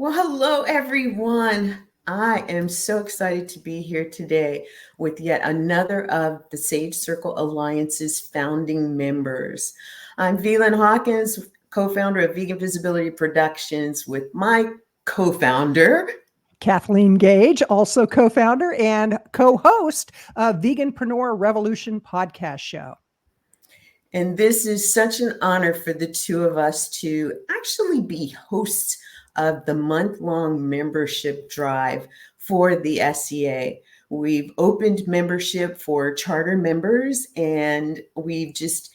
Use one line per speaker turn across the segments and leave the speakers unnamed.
Well, hello, everyone. I am so excited to be here today with yet another of the Sage Circle Alliance's founding members. I'm Velan Hawkins, co founder of Vegan Visibility Productions, with my co founder,
Kathleen Gage, also co-founder and co-host of Veganpreneur Revolution podcast show.
And this is such an honor for the two of us to actually be hosts of the month-long membership drive for the SCA. We've opened membership for charter members, and we've just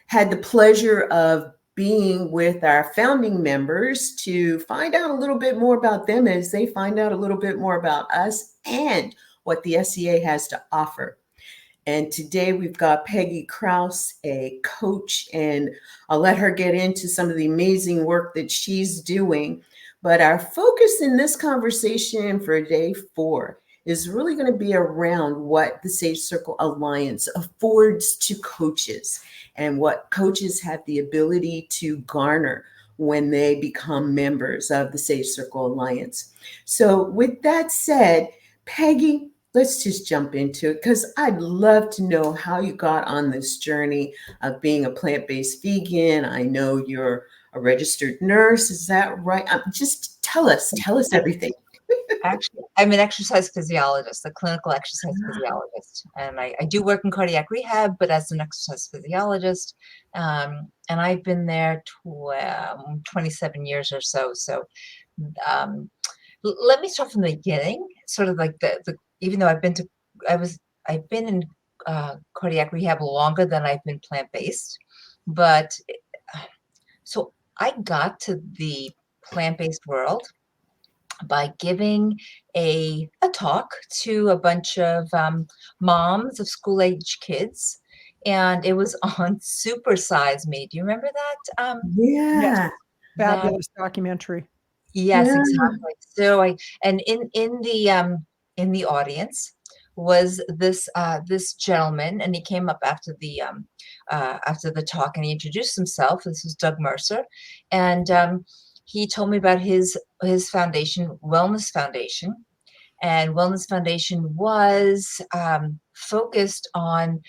had the pleasure of being with our founding members to find out a little bit more about them as they find out a little bit more about us and what the SCA has to offer. And today we've got Peggy Krause, a coach, and I'll let her get into some of the amazing work that she's doing. But our focus in this conversation for day 4 is really going to be around what the Sage Circle Alliance affords to coaches and what coaches have the ability to garner when they become members of the Sage Circle Alliance. So with that said, Peggy, let's just jump into it because I'd love to know how you got on this journey of being a plant-based vegan. I know you're a registered nurse. Is that right? Just tell us everything.
Actually, I'm an exercise physiologist, a clinical exercise physiologist, and I do work in cardiac rehab, but as an exercise physiologist, and I've been there 27 years or so. So let me start from the beginning, sort of like the even though I've been in cardiac rehab longer than I've been plant-based, but so I got to the plant-based world by giving a talk to a bunch of moms of school-age kids, and it was on Super Size Me. Do you remember that?
Yeah.
Yes. Fabulous documentary.
Yes,
Yeah.
exactly. So in the audience was this gentleman, and he came up after the talk, and he introduced himself. This was Doug Mercer, and he told me about his foundation, Wellness Foundation, and Wellness Foundation was focused on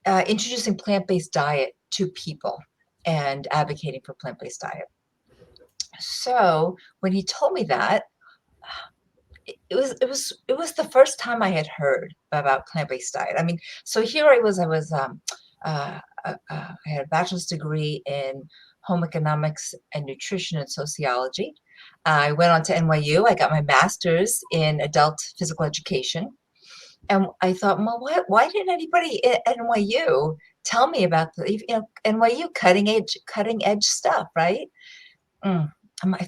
introducing plant-based diet to people and advocating for plant-based diet. So when he told me that, it was the first time I had heard about plant-based diet. I mean, so here I had a bachelor's degree in home economics and nutrition and sociology. I went on to NYU. I got my master's in adult physical education. And I thought, well, why didn't anybody at NYU tell me about NYU cutting edge stuff, right? I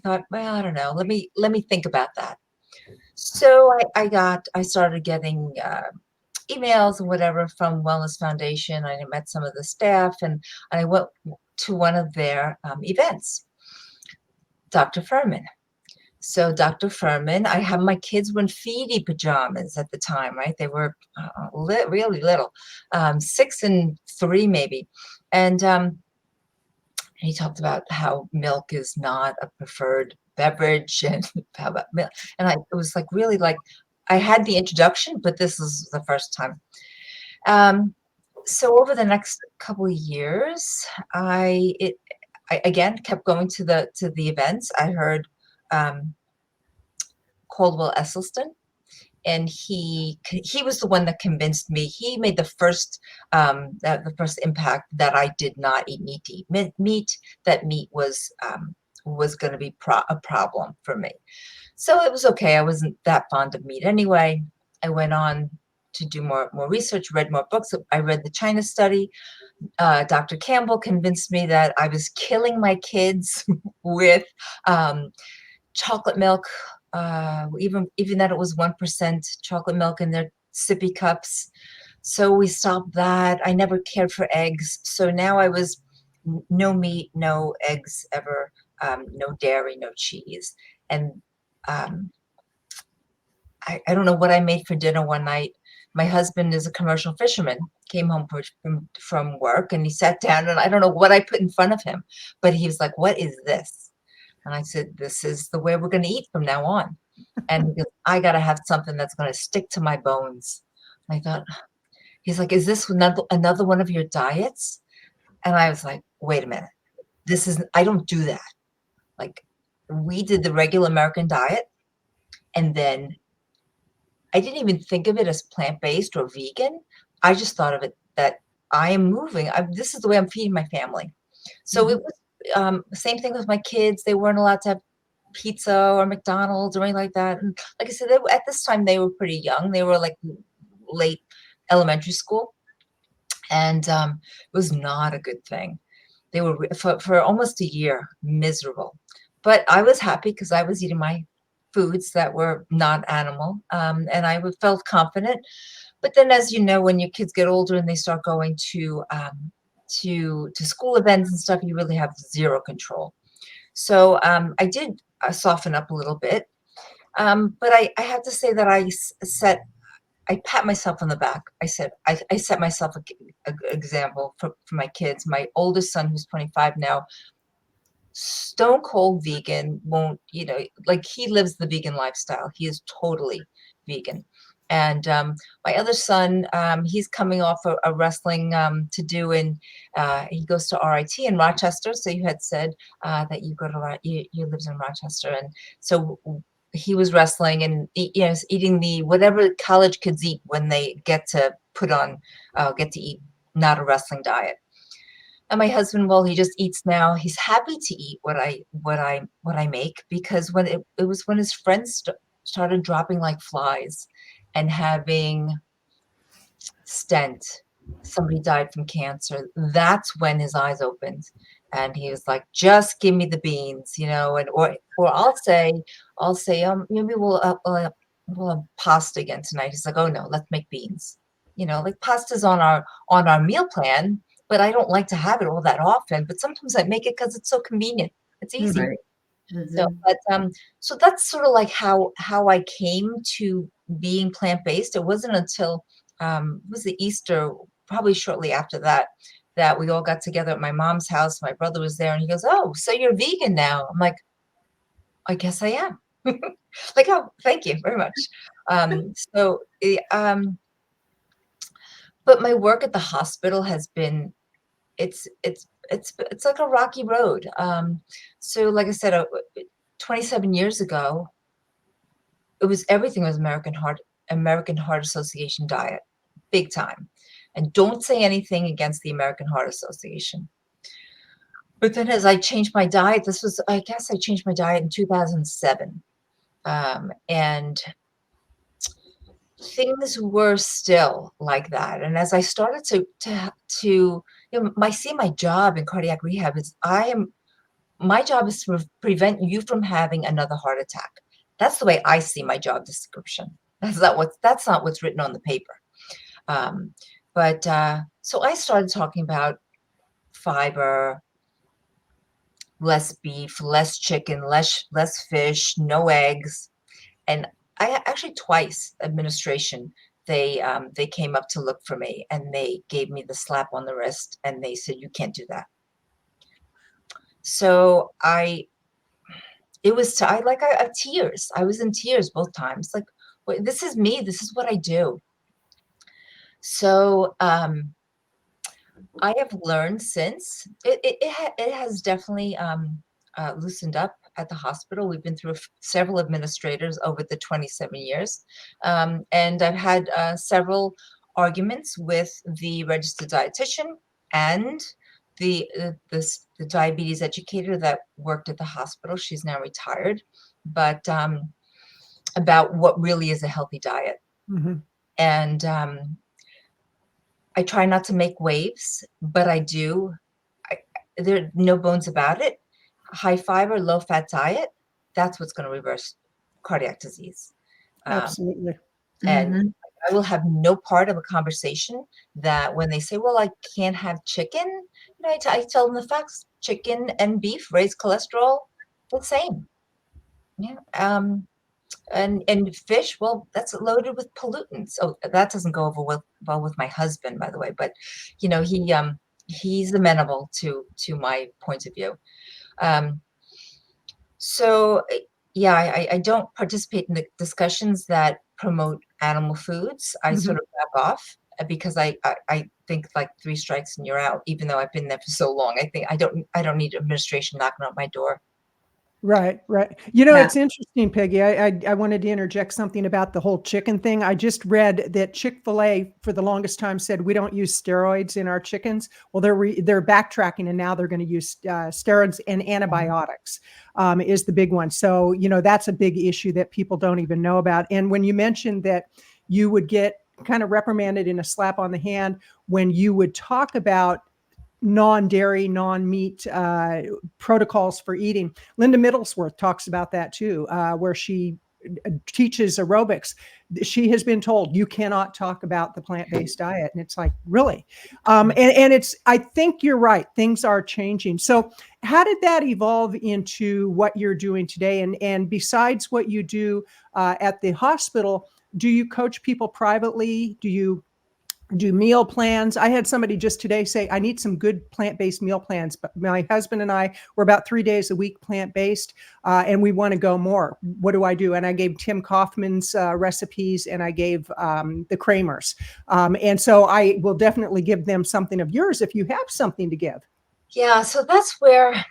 thought, well, I don't know. Let me think about that. So I started getting emails and whatever from Wellness Foundation. I met some of the staff, and I went to one of their events. Dr. Furman. So Dr. Furman, I have my kids were in feedy pajamas at the time, right? They were really little, 6 and 3 maybe, and he talked about how milk is not a preferred beverage, and how about milk. And it was like really like I had the introduction, but this is the first time. So over the next couple of years, I again kept going to the events. I heard Caldwell Esselstyn, and he was the one that convinced me. He made the first impact that I did not eat meat. That meat was going to be a problem for me. So it was okay. I wasn't that fond of meat anyway. I went on to do more research, read more books. I read the China study. Dr. Campbell convinced me that I was killing my kids with chocolate milk, even that it was 1% chocolate milk in their sippy cups. So we stopped that. I never cared for eggs. So now I was no meat, no eggs ever, no dairy, no cheese. And I don't know what I made for dinner one night. My husband is a commercial fisherman, came home from work, and he sat down, and I don't know what I put in front of him, but he was like, "What is this?" And I said, this is the way we're going to eat from now on. And he goes, I got to have something that's going to stick to my bones. I thought, he's like, is this another one of your diets? And I was like, wait a minute. I don't do that. Like, we did the regular American diet. And then I didn't even think of it as plant-based or vegan. I just thought of it that I am moving. This is the way I'm feeding my family. So it was same thing with my kids. They weren't allowed to have pizza or McDonald's or anything like that. And like I said, at this time they were pretty young. They were like late elementary school, and it was not a good thing. They were for almost a year miserable, but I was happy because I was eating my foods that were not animal, and I felt confident. But then, as you know, when your kids get older and they start going to school events and stuff, you really have zero control. So I did soften up a little bit, but I have to say that I pat myself on the back. I said I set myself an example for my kids. My oldest son, who's 25 now, stone cold vegan, won't, like, he lives the vegan lifestyle. He is totally vegan. And my other son, he's coming off a wrestling to do, and he goes to RIT in Rochester. So you had said that you go to you lives in Rochester, and so he was wrestling and eating the whatever college kids eat when they get to get to eat not a wrestling diet. And my husband, well, he just eats now. He's happy to eat what I make, because when it was when his friends started dropping like flies and having stent, somebody died from cancer. That's when his eyes opened, and he was like, "Just give me the beans," and or I'll say, maybe we'll have pasta again tonight. He's like, "Oh no, let's make beans." Like, pasta's on our meal plan, but I don't like to have it all that often. But sometimes I make it because it's so convenient. It's easy.
Right.
So, but so that's sort of like how I came to being plant-based. It wasn't until it was the Easter, probably shortly after that, that we all got together at my mom's house. My brother was there, and he goes, "Oh, so you're vegan now?" I'm like, "I guess I am." Like, "Oh, thank you very much." So, but my work at the hospital has been, it's like a rocky road. So like I said, 27 years ago, everything was American Heart Association diet, big time. And don't say anything against the American Heart Association. But then as I changed my diet, I guess I changed my diet in 2007. And things were still like that. And as I started to my job in cardiac rehab is my job is to prevent you from having another heart attack. That's the way I see my job description. That's not what's written on the paper. But so I started talking about fiber, less beef, less chicken, less fish, no eggs. And I actually, twice, administration, they came up to look for me, and they gave me the slap on the wrist, and they said, "You can't do that." So I tears. I was in tears both times. Like, wait, this is me. This is what I do. So I have learned since it has definitely loosened up at the hospital. We've been through several administrators over the 27 years, and I've had several arguments with the registered dietitian and the diabetes educator that worked at the hospital. She's now retired, but about what really is a healthy diet. And I try not to make waves, but I do. There are no bones about it. High fiber, low fat diet, that's what's going to reverse cardiac disease.
Absolutely.
And I will have no part of a conversation that when they say, "Well, I can't have chicken," I tell them the facts. Chicken and beef raise cholesterol the same. Yeah. And fish, well, that's loaded with pollutants. Oh, that doesn't go over well with my husband, by the way, but he's amenable to my point of view. So, yeah, I don't participate in the discussions that promote animal foods. I
Mhm.
sort of back off because I think like three strikes and you're out, even though I've been there for so long. I think I don't need administration knocking on my door.
Right, right. You know,
Yeah.
it's interesting, Peggy. I wanted to interject something about the whole chicken thing. I just read that Chick-fil-A for the longest time said we don't use steroids in our chickens. Well, they're backtracking and now they're going to use steroids and antibiotics is the big one. So, you know, that's a big issue that people don't even know about. And when you mentioned that you would get kind of reprimanded in a slap on the hand when you would talk about non-dairy, non-meat protocols for eating. Linda Middlesworth talks about that too, where she teaches aerobics. She has been told you cannot talk about the plant-based diet, and it's like, really? And it's, I think you're right. Things are changing. So, how did that evolve into what you're doing today? And besides what you do at the hospital, do you coach people privately? Do you do meal plans? I had somebody just today say, I need some good plant-based meal plans. But my husband and I were about 3 days a week plant-based, and we want to go more. What do I do? And I gave Tim Kaufman's recipes, and I gave the Kramers. And so I will definitely give them something of yours if you have something to give.
Yeah, so that's where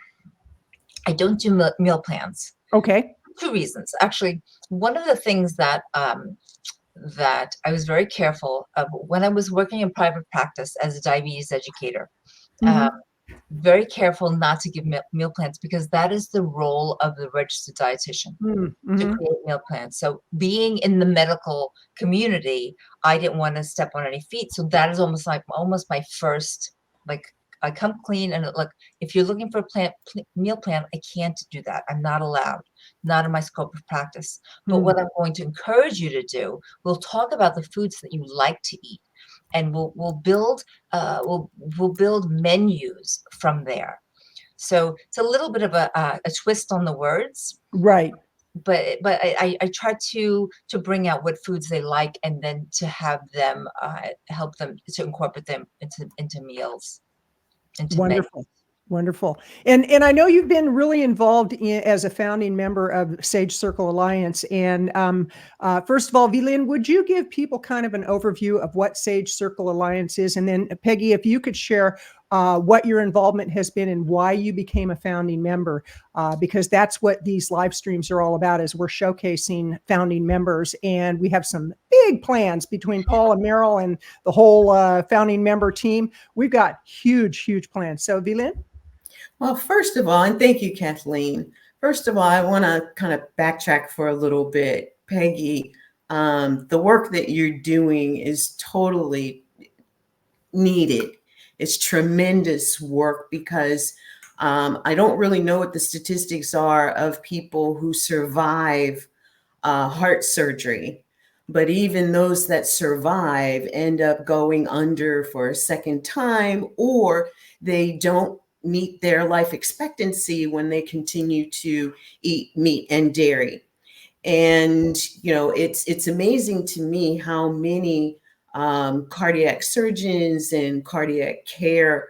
I don't do meal plans.
Okay.
Two reasons. Actually, one of the things that I was very careful of when I was working in private practice as a diabetes educator. Um,
Mm-hmm.
very careful not to give meal plans because that is the role of the registered dietitian to
Mm-hmm.
create meal plans. So being in the medical community, I didn't want to step on any feet. So that is almost my first, like, I come clean and look, if you're looking for a meal plan, I can't do that. I'm not allowed, not in my scope of practice. But what I'm going to encourage you to do, we'll talk about the foods that you like to eat, and we'll build we'll build menus from there. So it's a little bit of a twist on the words,
Right.
but I try to bring out what foods they like and then to have them help them to incorporate them into meals, into menus.
Wonderful. Wonderful. And I know you've been really involved as a founding member of Sage Circle Alliance. And first of all, Vilin, would you give people kind of an overview of what Sage Circle Alliance is? And then Peggy, if you could share what your involvement has been and why you became a founding member, because that's what these live streams are all about, is we're showcasing founding members. And we have some big plans between Paul and Meryl and the whole founding member team. We've got huge, huge plans. So Vilin?
Well, first of all, and thank you, Kathleen. First of all, I want to kind of backtrack for a little bit. Peggy, the work that you're doing is totally needed. It's tremendous work because I don't really know what the statistics are of people who survive heart surgery. But even those that survive end up going under for a second time, or they don't meet their life expectancy when they continue to eat meat and dairy. And you know, it's amazing to me how many cardiac surgeons and cardiac care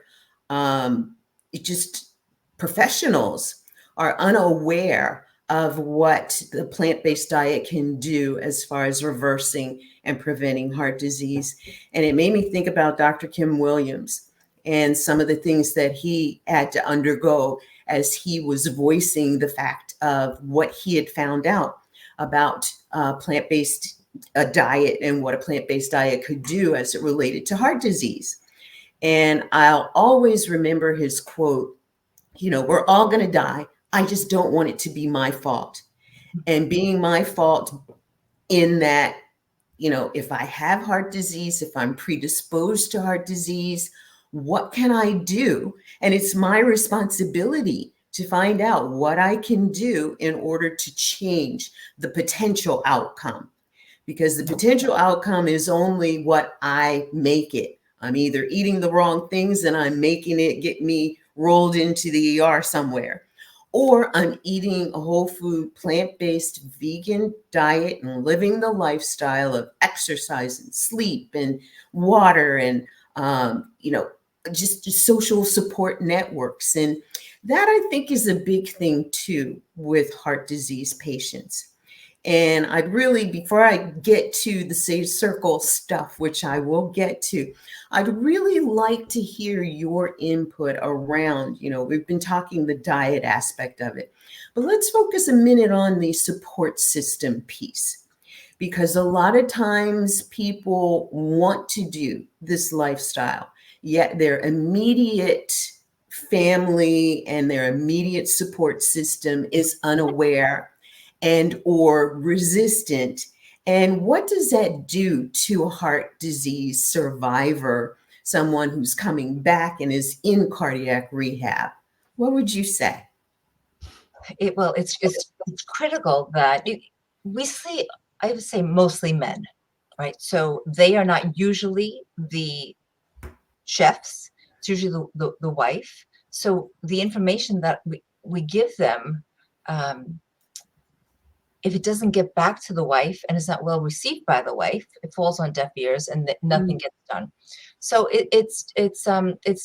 just professionals are unaware of what the plant-based diet can do as far as reversing and preventing heart disease. And it made me think about Dr. Kim Williams and some of the things that he had to undergo as he was voicing the fact of what he had found out about plant-based diet and what a plant-based diet could do as it related to heart disease. And I'll always remember his quote, you know, we're all going to die. I just don't want it to be my fault. And being my fault in that, you know, if I have heart disease, if I'm predisposed to heart disease, what can I do? And it's my responsibility to find out what I can do in order to change the potential outcome. Because the potential outcome is only what I make it. I'm either eating the wrong things and I'm making it get me rolled into the ER somewhere, or I'm eating a whole food, plant-based, vegan diet and living the lifestyle of exercise and sleep and water and, you know, just social support networks. And That I think is a big thing too with heart disease patients. And I'd really, before I get to the Sage Circle stuff, which I will get to, I'd really like to hear your input around, we've been talking the diet aspect of it, but let's focus a minute on the support system piece. Because a lot of times people want to do this lifestyle, yet their immediate family and their immediate support system is unaware and or resistant. And what does that do to a heart disease survivor, someone who's coming back and is in cardiac rehab? What would you say?
It's critical that we see, I would say, mostly men, right? So they are not usually the chefs. It's usually the wife. So the information that we give them, if it doesn't get back to the wife and is not well received by the wife, it falls on deaf ears and nothing gets done. So it's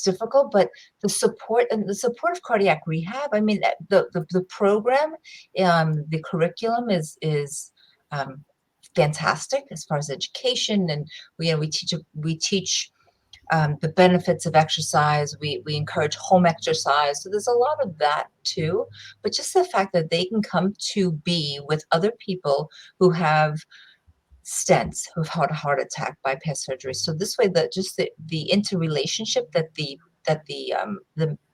difficult, but the support of cardiac rehab. I mean, the program, the curriculum is fantastic as far as education, and we teach the benefits of exercise. We encourage home exercise. So there's a lot of that too. But just the fact that they can come to be with other people who have stents, who've had a heart attack, bypass surgery. So this way, the interrelationship that the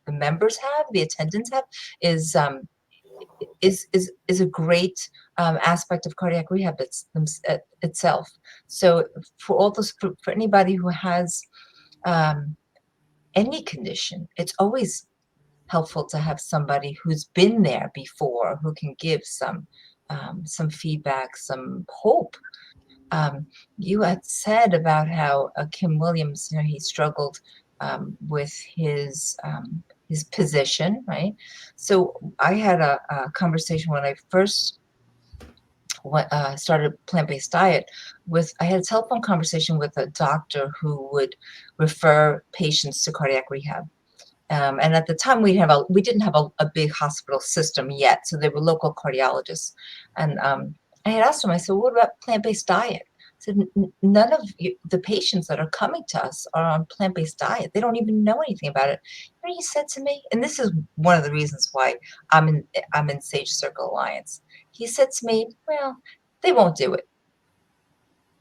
members have, the attendants have, is a great aspect of cardiac rehab itself. So for anybody who has any condition, it's always helpful to have somebody who's been there before, who can give some feedback, some hope. You had said about how Kim Williams, he struggled with his position, right? So I had a conversation when I first started plant-based diet. I had a telephone conversation with a doctor who would refer patients to cardiac rehab. And at the time, we didn't have a big hospital system yet, so they were local cardiologists. And I had asked him, I said, "What about plant-based diet?" I said, "None of the patients that are coming to us are on plant-based diet. They don't even know anything about it." And he said to me, and this is one of the reasons why I'm in Sage Circle Alliance. He said to me, "Well, they won't do it."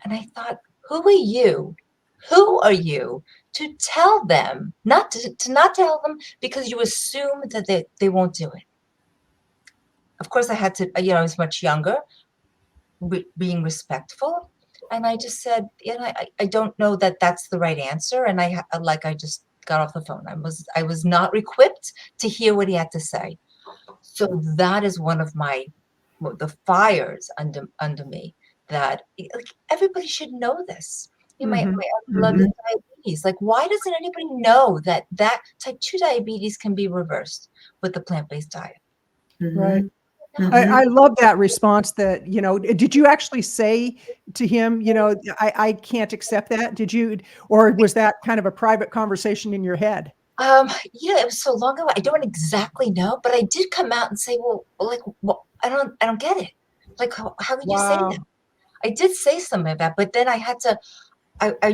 And I thought, who are you? Who are you to tell them not to not tell them because you assume that they won't do it? Of course, I had to, I was much younger, being respectful. And I just said, I don't know that that's the right answer. And I just got off the phone. I was not equipped to hear what he had to say. So that is one of the fires under me, that everybody should know this. My love is diabetes. Why doesn't anybody know that type 2 diabetes can be reversed with the plant-based diet?
Right. I love that response that, did you actually say to him, I can't accept that? Did you, or was that kind of a private conversation in your head?
It was so long ago. I don't exactly know, but I did come out and say, well, I don't get it. How could you say that? I did say something about that, but then I had to, I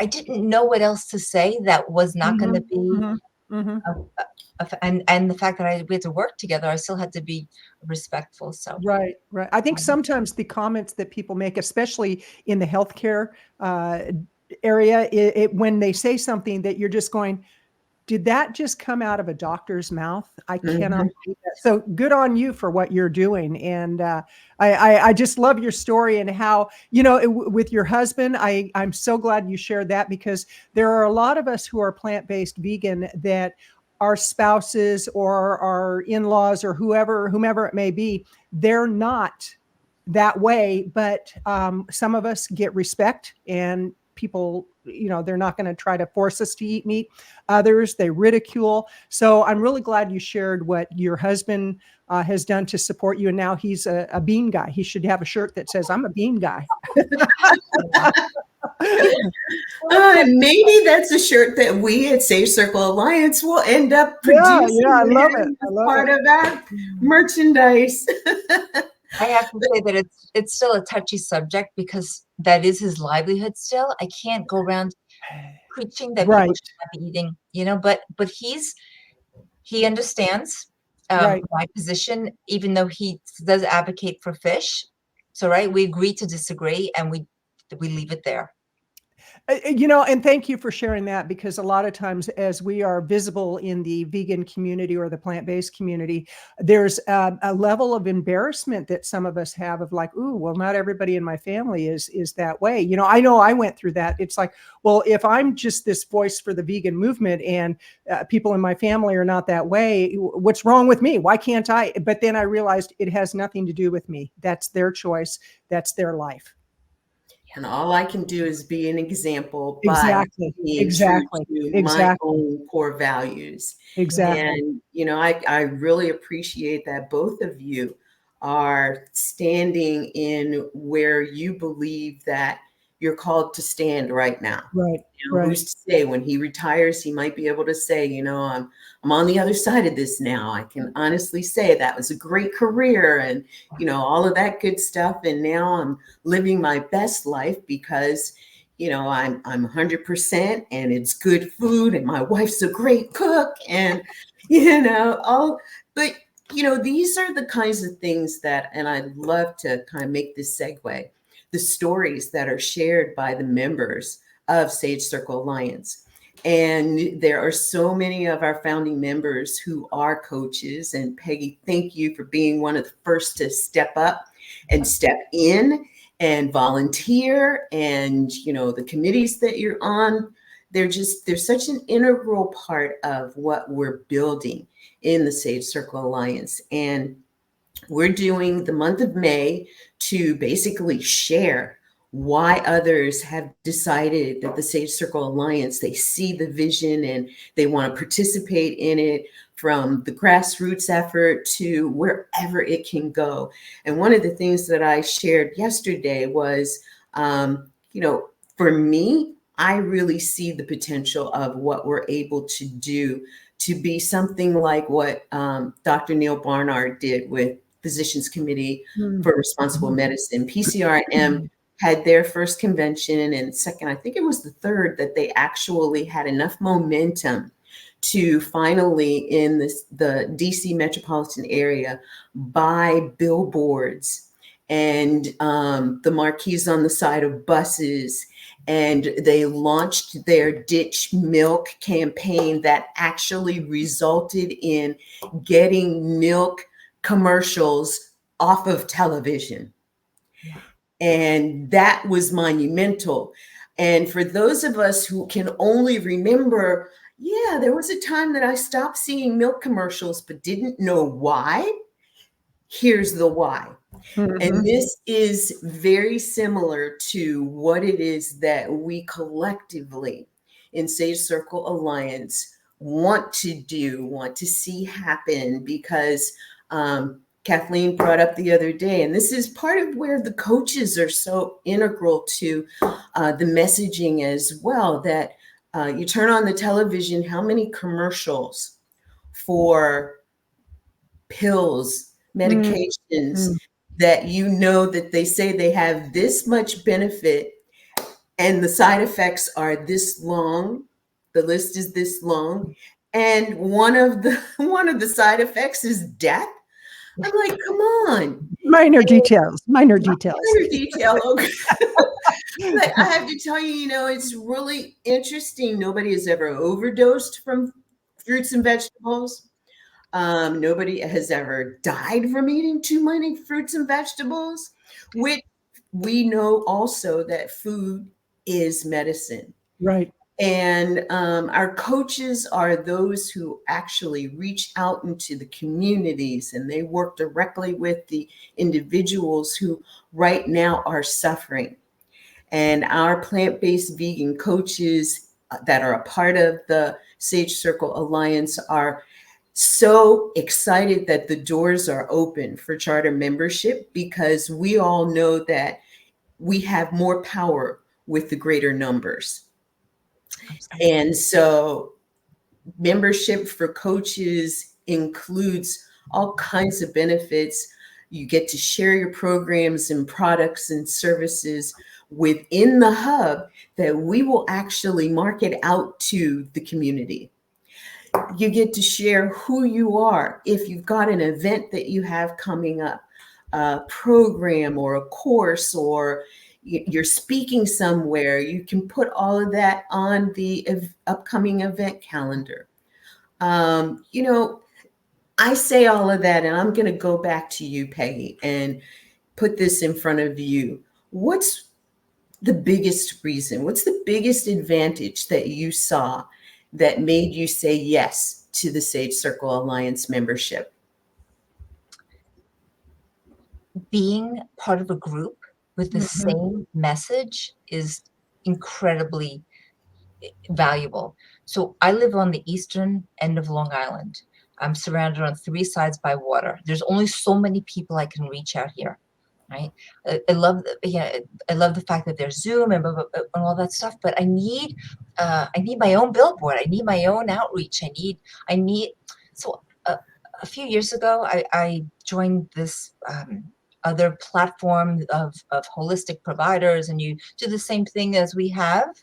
didn't know what else to say that was not going to be, and the fact that we had to work together, I still had to be respectful. So
right. I think sometimes the comments that people make, especially in the healthcare area, when they say something that you're just going, did that just come out of a doctor's mouth? I cannot believe that. So good on you for what you're doing. And I just love your story and how, with your husband, I'm so glad you shared that, because there are a lot of us who are plant-based vegan that our spouses or our in-laws or whomever it may be, they're not that way. But some of us get respect, and people, they're not going to try to force us to eat meat. Others, they ridicule. So I'm really glad you shared what your husband has done to support you. And now he's a bean guy. He should have a shirt that says, "I'm a bean guy."
Maybe that's a shirt that we at Sage Circle Alliance will end up
Yeah,
producing
I love it.
as
I love
part
it.
of our merchandise.
I have to say that it's still a touchy subject because that is his livelihood still. I can't go around preaching that people
Right,
should not be eating, but he understands
right.
my position, even though he does advocate for fish. So right, we agree to disagree, and we leave it there.
And thank you for sharing that, because a lot of times as we are visible in the vegan community or the plant-based community, there's a level of embarrassment that some of us have of like, ooh, well, not everybody in my family is that way. I know I went through that. It's like, well, if I'm just this voice for the vegan movement and people in my family are not that way, what's wrong with me? Why can't I? But then I realized it has nothing to do with me. That's their choice. That's their life.
And all I can do is be an example by
Exactly.
being true
Exactly.
to my
Exactly.
own core values.
Exactly.
And, I really appreciate that both of you are standing in where you believe that you're called to stand right now.
Right. Right.
Who's to say when he retires, he might be able to say, I'm on the other side of this now. I can honestly say that was a great career and, all of that good stuff. And now I'm living my best life because, I'm 100% and it's good food and my wife's a great cook and, but these are the kinds of things that, and I'd love to kind of make this segue, the stories that are shared by the members of Sage Circle Alliance. And there are so many of our founding members who are coaches. And Peggy, thank you for being one of the first to step up and step in and volunteer. And, the committees that you're on, they're such an integral part of what we're building in the Sage Circle Alliance. And we're doing the month of May to basically share why others have decided that the Sage Circle Alliance, they see the vision and they want to participate in it, from the grassroots effort to wherever it can go. And one of the things that I shared yesterday was, for me, I really see the potential of what we're able to do to be something like what Dr. Neil Barnard did with Physicians Committee for Responsible Medicine. PCRM had their first convention, and second, I think it was the third, that they actually had enough momentum to finally, in the DC metropolitan area, buy billboards and the marquees on the side of buses. And they launched their Ditch Milk campaign that actually resulted in getting milk commercials off of television. And that was monumental. And for those of us who can only remember, yeah, there was a time that I stopped seeing milk commercials but didn't know why. Here's the why. And this is very similar to what it is that we collectively in Sage Circle Alliance want to see happen, because Kathleen brought up the other day, and this is part of where the coaches are so integral to the messaging as well, that you turn on the television, how many commercials for pills, medications, that that they say they have this much benefit and the side effects are this long, the list is this long, and one of the side effects is death. I'm like, come on.
Minor details.
Minor detail. Okay. But I have to tell you, it's really interesting. Nobody has ever overdosed from fruits and vegetables. Nobody has ever died from eating too many fruits and vegetables, which we know also that food is medicine.
Right.
And our coaches are those who actually reach out into the communities, and they work directly with the individuals who right now are suffering. And our plant-based vegan coaches that are a part of the Sage Circle Alliance are so excited that the doors are open for charter membership, because we all know that we have more power with the greater numbers.
Absolutely.
And so membership for coaches includes all kinds of benefits. You get to share your programs and products and services within the hub that we will actually market out to the community. You get to share who you are. If you've got an event that you have coming up, a program or a course, or you're speaking somewhere, you can put all of that on the upcoming event calendar. You know, I say all of that, and I'm going to go back to you, Peggy, and put this in front of you. What's the biggest reason? What's the biggest advantage that you saw that made you say yes to the Sage Circle Alliance membership?
Being part of a group with the same message is incredibly valuable. So I live on the eastern end of Long Island. I'm surrounded on 3 sides by water. There's only so many people I can reach out here, right? I love, I love the fact that there's Zoom and, blah, blah, blah, and all that stuff. But I need my own billboard. I need my own outreach. I need. So a few years ago, I joined this other platform of holistic providers, and you do the same thing as we have.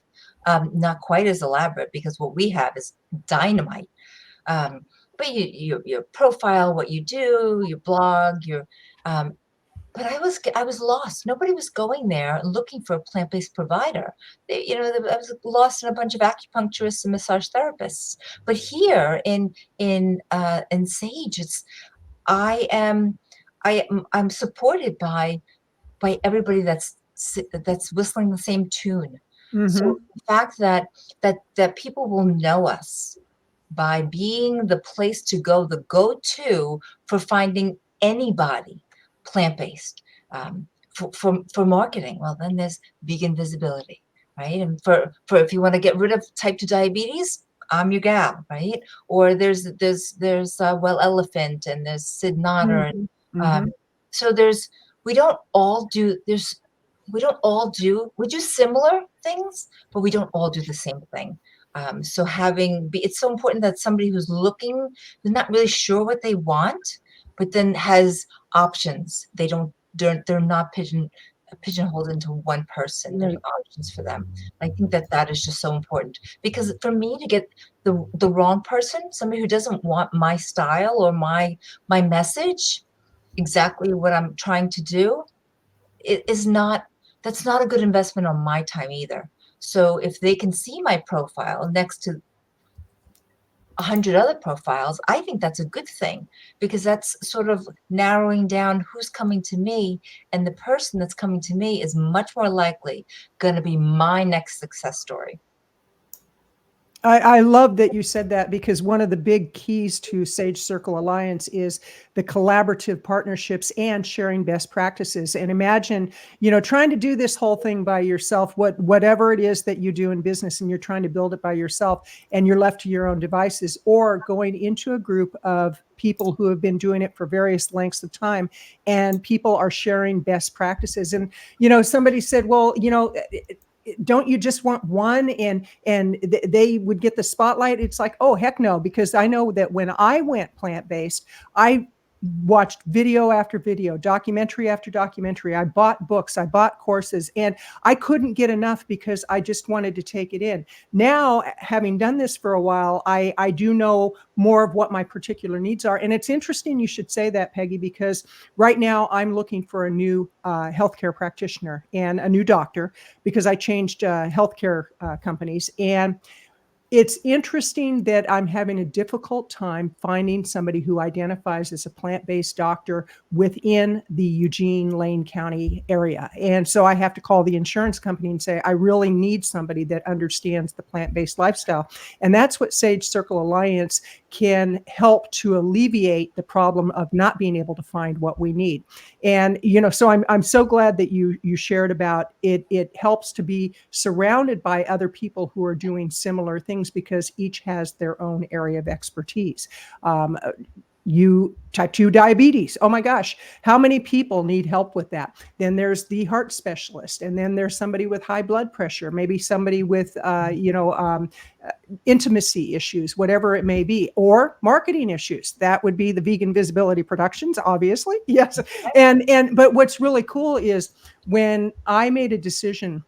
Not quite as elaborate, because what we have is dynamite. But your profile, what you do, your blog, but I was lost. Nobody was going there looking for a plant-based provider. I was lost in a bunch of acupuncturists and massage therapists. But here in Sage, I'm supported by everybody that's whistling the same tune. So the fact that people will know us by being the place to go, the go-to for finding anybody plant-based, for marketing. Well, then there's vegan visibility, right? And for if you want to get rid of type 2 diabetes, I'm your gal, right? Or there's Well Elephant, and there's Sid Nodder. So we don't all do we do similar things, but we don't all do the same thing. So it's so important that somebody who's who's not really sure what they want, but then has options. They're not pigeonholed into one person. There's options for them. I think that is just so important, because for me to get the wrong person, somebody who doesn't want my style or my message, exactly what I'm trying to do, that's not a good investment on my time either. So if they can see my profile next to 100 other profiles, I think that's a good thing, because that's sort of narrowing down who's coming to me, and the person that's coming to me is much more likely going to be my next success story.
I love that you said that, because one of the big keys to Sage Circle Alliance is the collaborative partnerships and sharing best practices. And imagine, trying to do this whole thing by yourself, whatever it is that you do in business, and you're trying to build it by yourself, and you're left to your own devices, or going into a group of people who have been doing it for various lengths of time, and people are sharing best practices. And, somebody said, well, don't you just want one and they would get the spotlight? It's like, oh, heck no, because I know that when I went plant-based, I watched video after video, documentary after documentary. I bought books, I bought courses, and I couldn't get enough, because I just wanted to take it in. Now, having done this for a while, I do know more of what my particular needs are. And it's interesting you should say that, Peggy, because right now I'm looking for a new healthcare practitioner and a new doctor, because I changed healthcare companies. And it's interesting that I'm having a difficult time finding somebody who identifies as a plant-based doctor within the Eugene, Lane County area. And so I have to call the insurance company and say, I really need somebody that understands the plant-based lifestyle. And that's what Sage Circle Alliance can help to alleviate the problem of not being able to find what we need. And, so I'm so glad that you shared about it. It helps to be surrounded by other people who are doing similar things, because each has their own area of expertise. type 2 diabetes. Oh my gosh, how many people need help with that? Then there's the heart specialist, and then there's somebody with high blood pressure, maybe somebody with intimacy issues, whatever it may be, or marketing issues. That would be the Vegan Visibility Productions, obviously. Yes. But what's really cool is when I made a decision,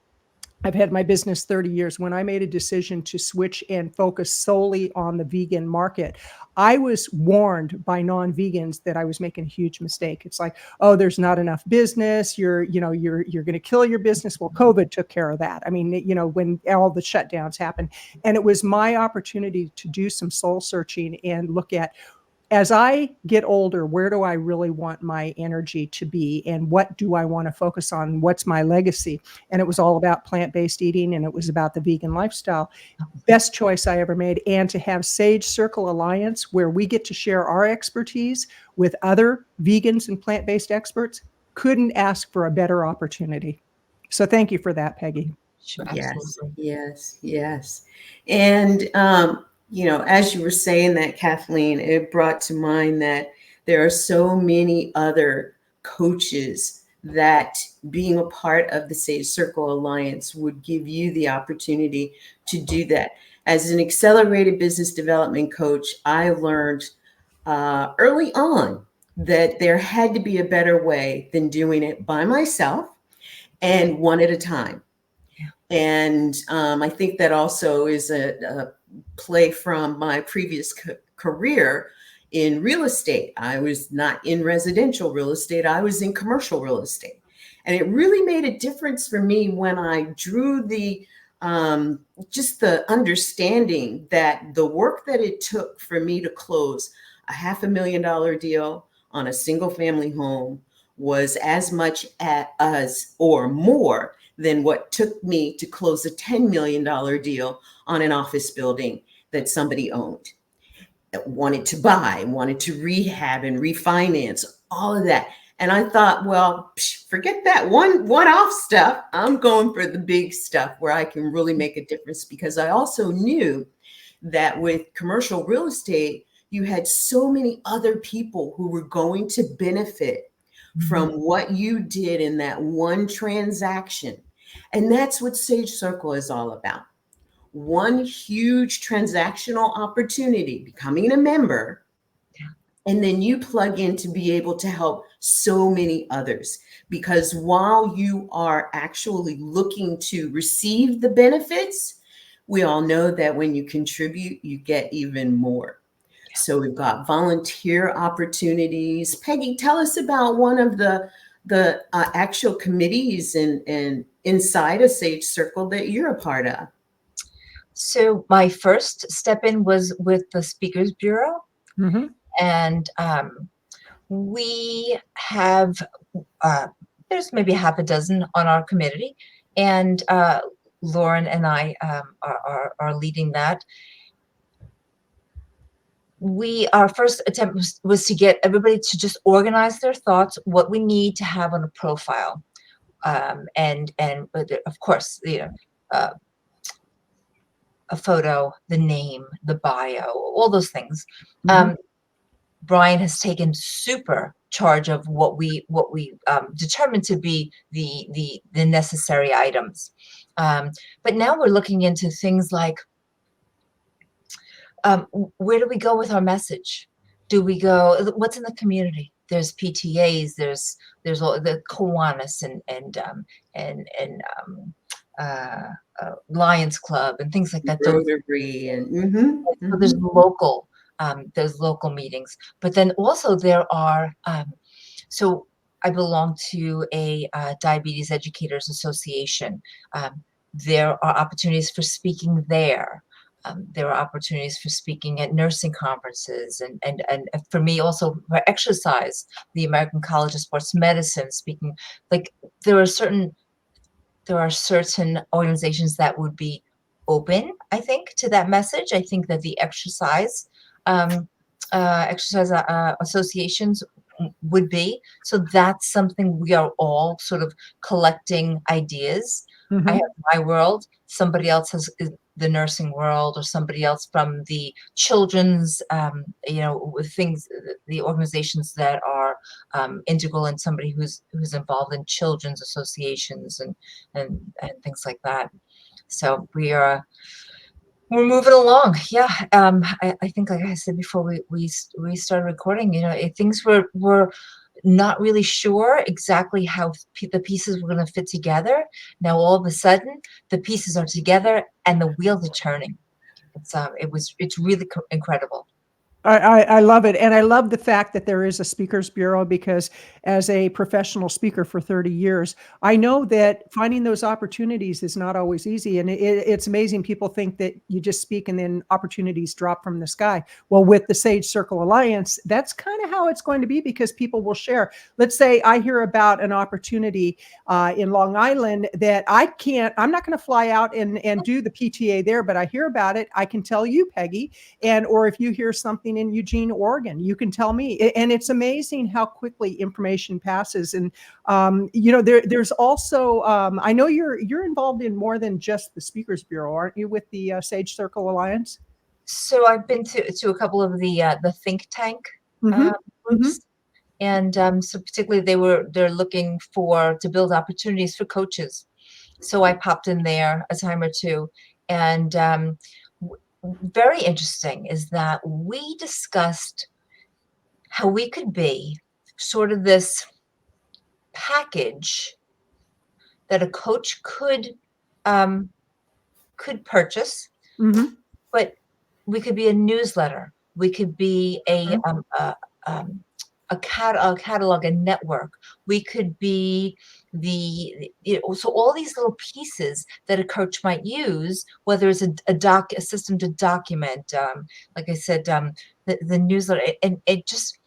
I've had my business 30 years. When I made a decision to switch and focus solely on the vegan market, I was warned by non-vegans that I was making a huge mistake. It's like, oh, there's not enough business. You're going to kill your business. Well, COVID took care of that. I mean, when all the shutdowns happened, and it was my opportunity to do some soul searching and look at, as I get older, where do I really want my energy to be, and what do I want to focus on? What's my legacy? And it was all about plant-based eating, and it was about the vegan lifestyle. Best choice I ever made. And to have Sage Circle Alliance, where we get to share our expertise with other vegans and plant-based experts, couldn't ask for a better opportunity. So thank you for that, Peggy.
Sure,
Yes. And as you were saying that, Kathleen, it brought to mind that there are so many other coaches that being a part of the Sage Circle Alliance would give you the opportunity to do that. As an accelerated business development coach, I learned early on that there had to be a better way than doing it by myself and one at a time. And I think that also is a play from my previous career in real estate. I was not in residential real estate. I was in commercial real estate. And it really made a difference for me when I drew the just the understanding that the work that it took for me to close a $500,000 deal on a single family home was as much as or more than what took me to close a $10 million deal on an office building that somebody owned, wanted to buy, wanted to rehab and refinance, all of that. And I thought, well, forget that one-off stuff. I'm going for the big stuff where I can really make a difference, because I also knew that with commercial real estate, you had so many other people who were going to benefit from what you did in that one transaction. And that's what Sage Circle is all about. One huge transactional opportunity, becoming a member, and then you plug in to be able to help so many others. Because while you are actually looking to receive the benefits, we all know that when you contribute, you get even more. So we've got volunteer opportunities. Peggy, tell us about one of the actual committees and inside a Sage Circle that you're a part of.
So my first step in was with the Speakers Bureau. And we have, there's maybe half a dozen on our committee, and Lauren and I are leading that. Our first attempt was to get everybody to just organize their thoughts, what we need to have on a profile. And of course, a photo, the name, the bio, all those things. Brian has taken super charge of what we determined to be the necessary items. But now we're looking into things like, where do we go with our message? Do we go, what's in the community? There's PTAs, there's all the Kiwanis and Lions Club and things like that.
Rotary and
so there's local meetings, but then also there are. So I belong to a Diabetes Educators Association. There are opportunities for speaking there. There are opportunities for speaking at nursing conferences, and for me also for exercise, the American College of Sports Medicine, speaking. Like there are certain organizations that would be open, I think, to that message. I think that the exercise associations would be. So that's something we are all sort of collecting ideas. I have my world, somebody else has the nursing world, or somebody else from the children's, with things, the organizations that are integral, and somebody who's involved in children's associations and things like that. So we're moving along. Yeah. I think, like I said before we started recording, things were not really sure exactly how the pieces were going to fit together. Now all of a sudden the pieces are together and the wheels are turning. It's really incredible.
I love it. And I love the fact that there is a speakers bureau, because as a professional speaker for 30 years, I know that finding those opportunities is not always easy. And it's amazing. People think that you just speak and then opportunities drop from the sky. Well, with the Sage Circle Alliance, that's kind of how it's going to be, because people will share. Let's say I hear about an opportunity in Long Island that I'm not going to fly out and do the PTA there, but I hear about it. I can tell you, Peggy, or if you hear something in Eugene, Oregon, you can tell me. And it's amazing how quickly information passes. And there's also I know you're involved in more than just the Speakers Bureau, aren't you, with the Sage Circle Alliance?
So I've been to a couple of the think tank groups, and so particularly they're looking to build opportunities for coaches. So I popped in there a time or two, and very interesting is that we discussed how we could be sort of this package that a coach could purchase, but we could be a newsletter. We could be a catalog, a network. We could be so all these little pieces that a coach might use, whether it's a system to document, like I said, the newsletter, and it just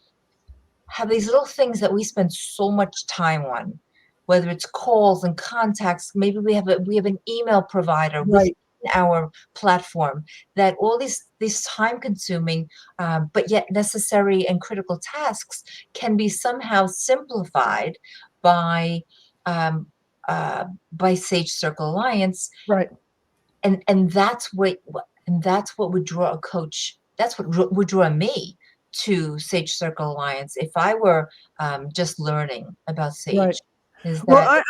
have these little things that we spend so much time on, whether it's calls and contacts. Maybe we have an email provider within our platform, that all these time consuming but yet necessary and critical tasks can be somehow simplified by Sage Circle Alliance.
Right.
And that's what would draw a coach. That's what would draw me to Sage Circle Alliance if I were just learning about Sage.
Right. Well,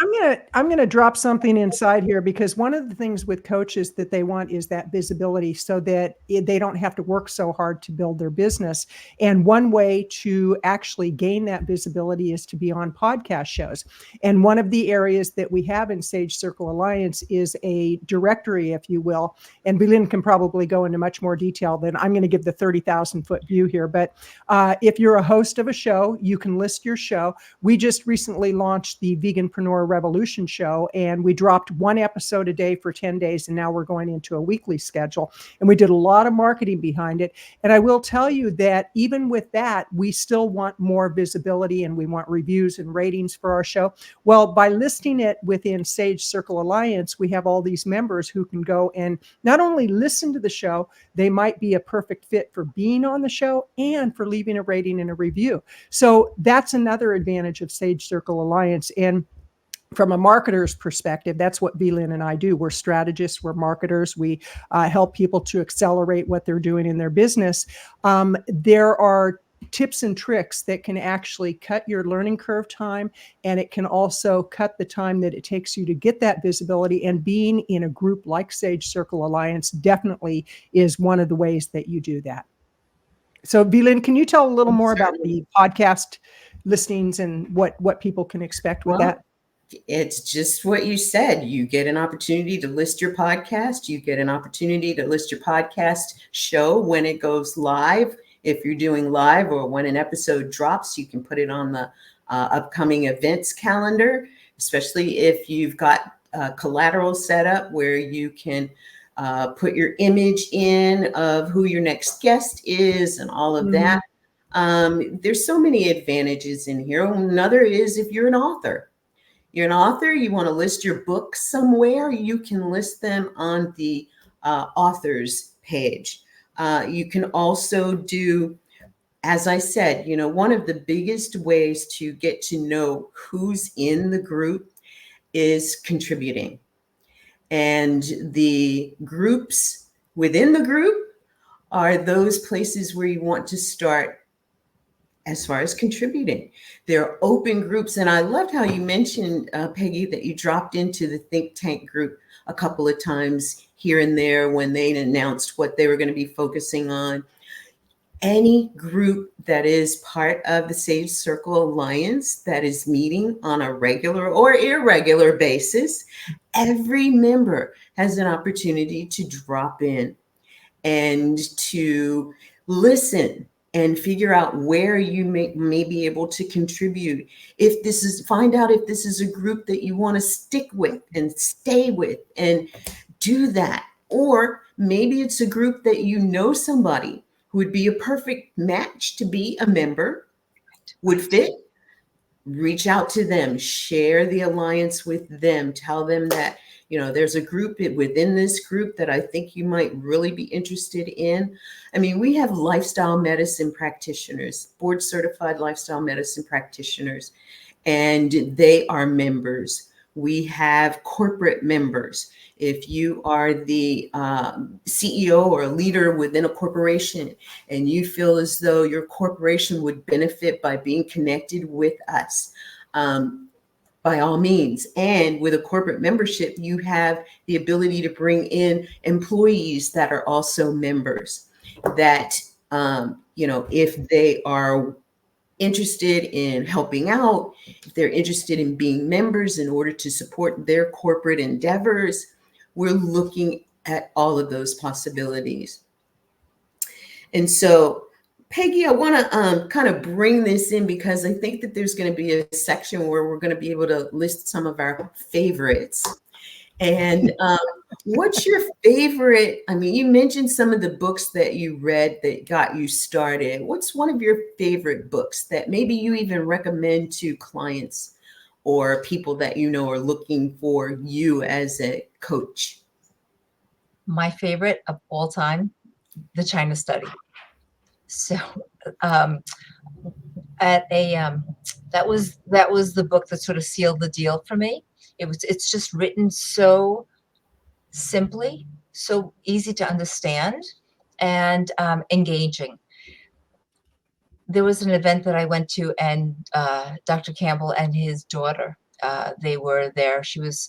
I'm gonna drop something inside here, because one of the things with coaches that they want is that visibility, so that they don't have to work so hard to build their business. And one way to actually gain that visibility is to be on podcast shows. And one of the areas that we have in Sage Circle Alliance is a directory, if you will. And Belin can probably go into much more detail than I'm going to give the 30,000 foot view here. But if you're a host of a show, you can list your show. We just recently launched the Veganpreneur Revolution show, and we dropped one episode a day for 10 days, and now we're going into a weekly schedule, and we did a lot of marketing behind it. And I will tell you that even with that, we still want more visibility, and we want reviews and ratings for our show. Well, by listing it within Sage Circle Alliance, we have all these members who can go and not only listen to the show, they might be a perfect fit for being on the show and for leaving a rating and a review. So that's another advantage of Sage Circle Alliance. And from a marketer's perspective, that's what Belin and I do. We're strategists, we're marketers. We help people to accelerate what they're doing in their business. There are tips and tricks that can actually cut your learning curve time, and it can also cut the time that it takes you to get that visibility. And being in a group like Sage Circle Alliance definitely is one of the ways that you do that. So Belin, can you tell a little more about the podcast listings and what people can expect with that?
It's just what you said. You get an opportunity to list your podcast. You get an opportunity to list your podcast show when it goes live. If you're doing live, or when an episode drops, you can put it on the upcoming events calendar, especially if you've got collateral set up where you can put your image in of who your next guest is and all of that. There's so many advantages in here. Another is if you're an author. You're an author, you want to list your book somewhere, you can list them on the authors page. You can also do, as I said, one of the biggest ways to get to know who's in the group is contributing. And the groups within the group are those places where you want to start as far as contributing. They're open groups. And I loved how you mentioned, Peggy, that you dropped into the think tank group a couple of times here and there when they announced what they were going to be focusing on. Any group that is part of the Sage Circle Alliance that is meeting on a regular or irregular basis, every member has an opportunity to drop in and to listen and figure out where you may be able to contribute. Find out if this is a group that you want to stick with and stay with and do that. Or maybe it's a group that you know somebody who would be a perfect match to be a member, would fit. Reach out to them, share the alliance with them, tell them that, there's a group within this group that I think you might really be interested in. I mean, we have lifestyle medicine practitioners, board certified lifestyle medicine practitioners, and they are members. We have corporate members. If you are the CEO or a leader within a corporation and you feel as though your corporation would benefit by being connected with us, by all means. And with a corporate membership, you have the ability to bring in employees that are also members that, if they are interested in helping out, if they're interested in being members in order to support their corporate endeavors, we're looking at all of those possibilities. And so, Peggy, I want to kind of bring this in because I think that there's going to be a section where we're going to be able to list some of our favorites. And what's your favorite? I mean, you mentioned some of the books that you read that got you started. What's one of your favorite books that maybe you even recommend to clients or people that are looking for you as a coach?
My favorite of all time, The China Study. So that was the book that sort of sealed the deal for me. It's just written so simply, so easy to understand, and engaging. There was an event that I went to, and Dr. Campbell and his daughter, they were there. She was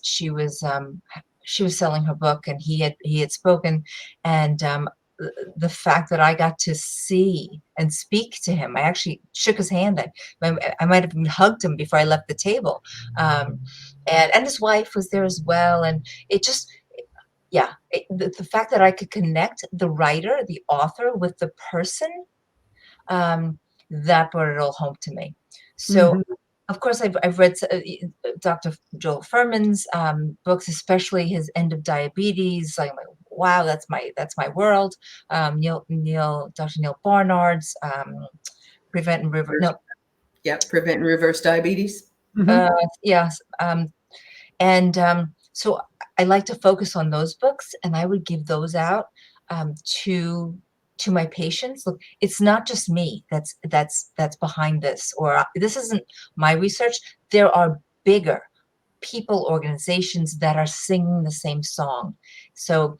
selling her book, and he had spoken, and the fact that I got to see and speak to him, I actually shook his hand. I might have even hugged him before I left the table. And his wife was there as well. And it just, the fact that I could connect the writer, the author, with the person, that brought it all home to me. So, of course, I've read Dr. Joel Fuhrman's books, especially his End of Diabetes. I'm like, wow, that's my world. Dr. Neil Barnard's Prevent and Reverse. No.
Yep, Prevent and Reverse Diabetes.
Yes. So I like to focus on those books, and I would give those out to my patients. Look, it's not just me that's behind this, or this isn't my research. There are bigger people, organizations that are singing the same song. So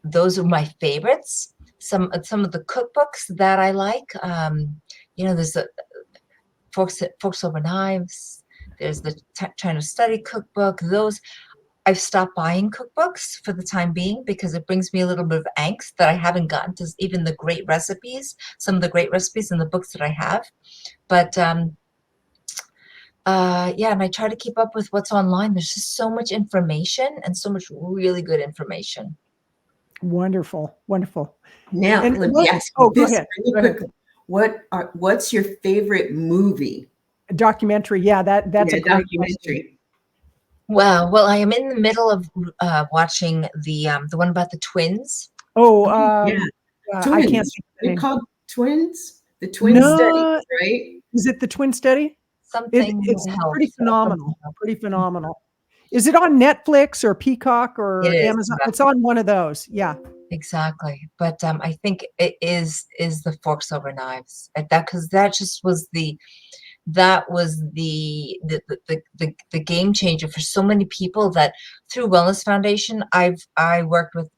those are my favorites. Some of the cookbooks that I like, there's the Forks Over Knives. There's the China Study cookbook. Those, I've stopped buying cookbooks for the time being because it brings me a little bit of angst that I haven't gotten to even the great recipes, some of the great recipes in the books that I have. But and I try to keep up with what's online. There's just so much information and so much really good information.
Wonderful.
Now, let me ask you this really quickly. What's your favorite movie?
A documentary. Yeah, that's a great
documentary.
Question.
Well, I am in the middle of watching the one about the twins.
Twins.
I can't see the name.
They're called Twins. The Twin Study, right?
Is it the Twin Study?
Something.
It's pretty phenomenal. Pretty phenomenal. Is it on Netflix or Peacock or Amazon? It's on one of those. Yeah.
Exactly. But I think it is the Forks Over Knives. Because that just was the that was the game changer for so many people. That through Wellness Foundation, I worked with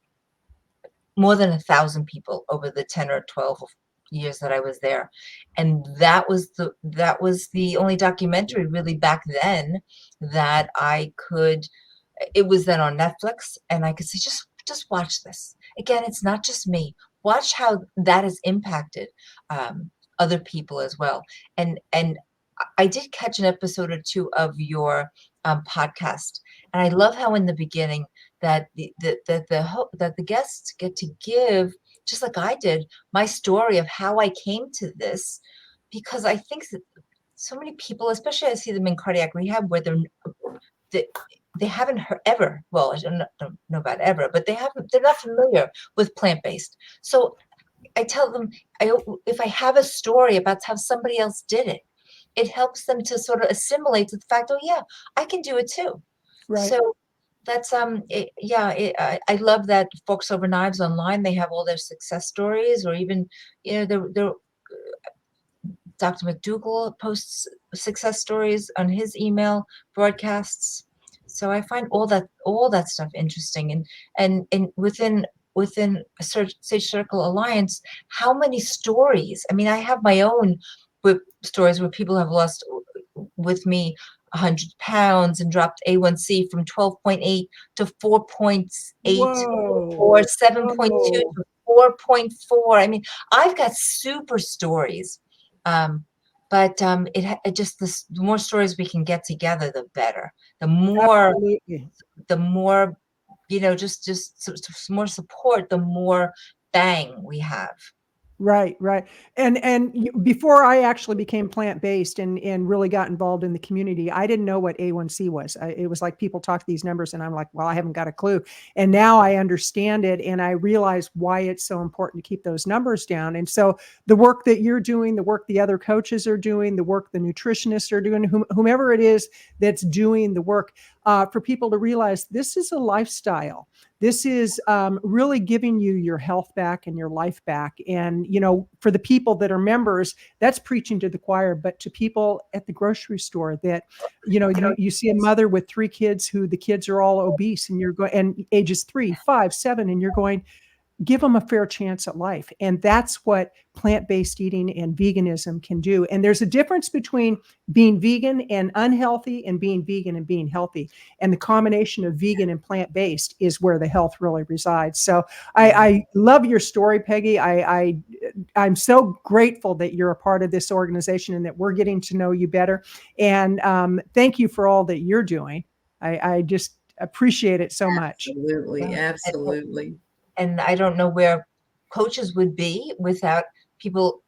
more than 1,000 people over the 10 or 12 years that I was there. And that was the only documentary really back then that I could, it was then on Netflix, and I could say, just watch this. Again, it's not just me. Watch how that has impacted other people as well. And I did catch an episode or two of your podcast, and I love how in the beginning that the guests get to give, just like I did, my story of how I came to this, because I think that so many people, especially I see them in cardiac rehab, where they haven't heard ever. Well, I don't know about ever, but they're not familiar with plant-based. So I tell them, if I have a story about how somebody else did it, it helps them to sort of assimilate to the fact, oh yeah, I can do it too.
Right.
So that's I love that Forks Over Knives online, they have all their success stories, or even, they're Dr. McDougall posts success stories on his email broadcasts. So I find all that stuff interesting. And within Sage Circle Alliance, how many stories? I mean, I have my own stories where people have lost with me 100 pounds and dropped A1C from 12.8 to 4.8,
Whoa.
or 7.2
Whoa.
to 4.4. I mean, I've got super stories. But it just, the more stories we can get together, the better. The more,
Absolutely.
just more support, the more bang we have.
Right, right. And before I actually became plant-based and really got involved in the community, I didn't know what A1C was. It was like people talk these numbers and I'm like, well, I haven't got a clue. And now I understand it, and I realize why it's so important to keep those numbers down. And so the work that you're doing, the work the other coaches are doing, the work the nutritionists are doing, whomever it is that's doing the work, for people to realize this is a lifestyle. This is really giving you your health back and your life back. And, for the people that are members, that's preaching to the choir. But to people at the grocery store that, you see a mother with 3 kids who the kids are all obese, and you're going, and ages 3, 5, 7, and you're going, give them a fair chance at life. And that's what plant-based eating and veganism can do. And there's a difference between being vegan and unhealthy and being vegan and being healthy. And the combination of vegan and plant-based is where the health really resides. So I love your story, Peggy. I'm so grateful that you're a part of this organization and that we're getting to know you better. And thank you for all that you're doing. I just appreciate it so much.
Absolutely. Absolutely.
And I don't know where coaches would be without people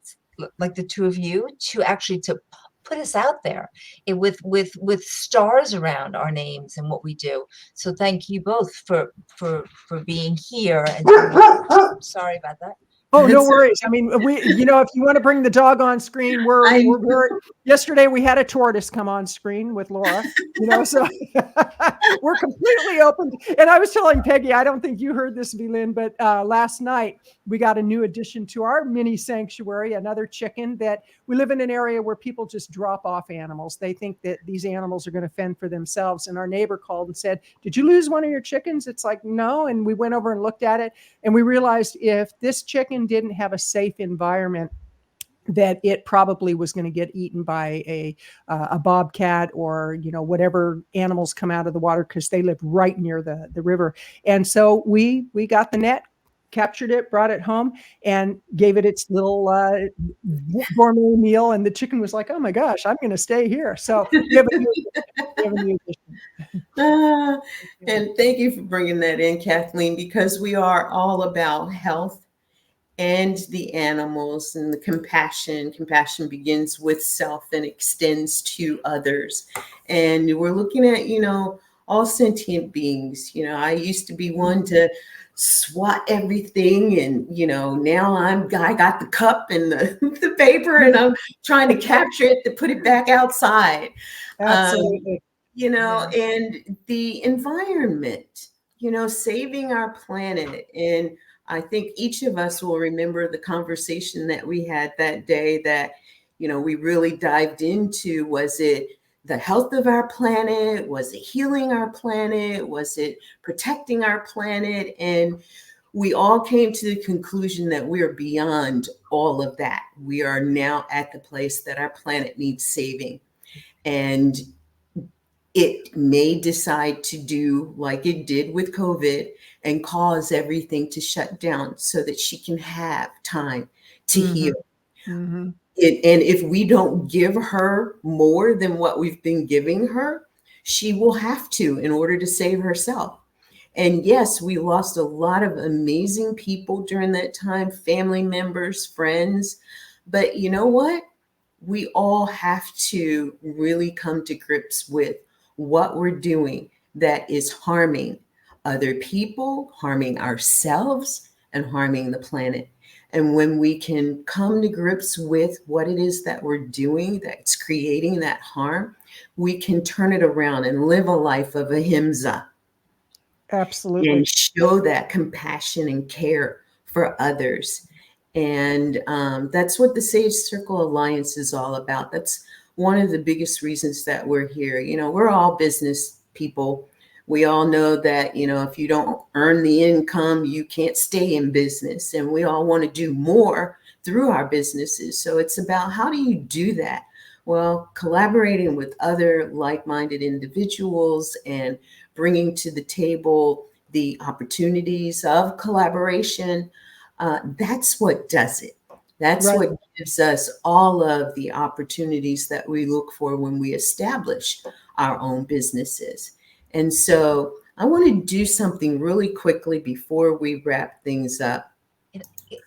like the two of you to actually to put us out there with stars around our names and what we do. So thank you both for being here. And sorry about that.
Oh, no worries. I mean, if you want to bring the dog on screen, we're yesterday we had a tortoise come on screen with Laura, so we're completely open. And I was telling Peggy, I don't think you heard this, Lynn, but last night we got a new addition to our mini sanctuary, another chicken. That we live in an area where people just drop off animals. They think that these animals are going to fend for themselves. And our neighbor called and said, "Did you lose one of your chickens?" It's like, no. And we went over and looked at it, and we realized if this chicken didn't have a safe environment, that it probably was going to get eaten by a bobcat or whatever animals come out of the water, because they live right near the river. And so we got the net, captured it, brought it home, and gave it its little gourmet meal. And the chicken was like, "Oh my gosh, I'm going to stay here." So we have a new addition.
And thank you for bringing that in, Kathleen, because we are all about health and the animals and the compassion. Compassion begins with self and extends to others. And we're looking at, all sentient beings. I used to be one to swat everything, and now I got the cup and the paper, and I'm trying to capture it to put it back outside.
Absolutely.
And the environment, saving our planet. And I think each of us will remember the conversation that we had that day, that, we really dived into, was it the health of our planet? Was it healing our planet? Was it protecting our planet? And we all came to the conclusion that we are beyond all of that. We are now at the place that our planet needs saving. And it may decide to do like it did with COVID and cause everything to shut down so that she can have time to heal.
Mm-hmm.
And if we don't give her more than what we've been giving her, she will have to in order to save herself. And yes, we lost a lot of amazing people during that time, family members, friends. But you know what? We all have to really come to grips with what we're doing that is harming other people, harming ourselves, and harming the planet. And when we can come to grips with what it is that we're doing that's creating that harm, we can turn it around and live a life of ahimsa.
Absolutely.
And show that compassion and care for others. And that's what the Sage Circle Alliance is all about. That's one of the biggest reasons that we're here. We're all business people. We all know that, if you don't earn the income, you can't stay in business. And we all want to do more through our businesses. So it's about, how do you do that? Well, collaborating with other like-minded individuals and bringing to the table the opportunities of collaboration, that's what does it. That's
Right.
what gives us all of the opportunities that we look for when we establish our own businesses. And so I want to do something really quickly before we wrap things up.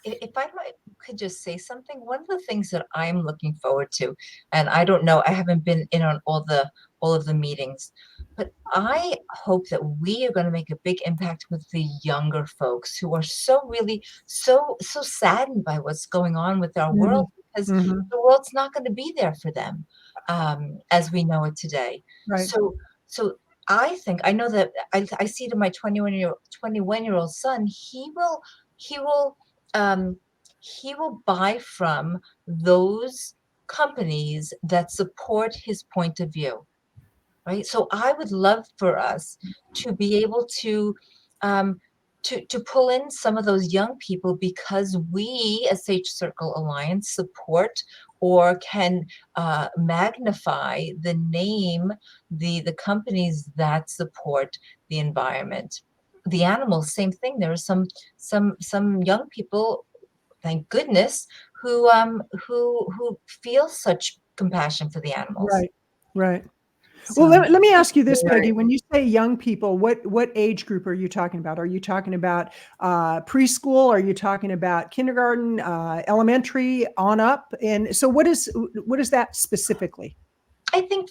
If I could just say something, one of the things that I'm looking forward to, and I don't know, I haven't been in on all of the meetings, but I hope that we are going to make a big impact with the younger folks who are so saddened by what's going on with our world, because
Mm-hmm.
the world's not going to be there for them as we know it today.
Right.
So I know that I see to my 21-year-old son, he will um, he will buy from those companies that support his point of view, right? So I would love for us to be able to pull in some of those young people, because we as Sage Circle Alliance support or can magnify the name, the companies that support the environment. The animals, same thing. There are some young people, thank goodness, who feel such compassion for the animals.
Right.
So,
Well, let me ask you this,
Right.
Peggy. When you say young people, what age group are you talking about? Are you talking about preschool? Are you talking about kindergarten, elementary, on up? And so, what is that specifically?
I think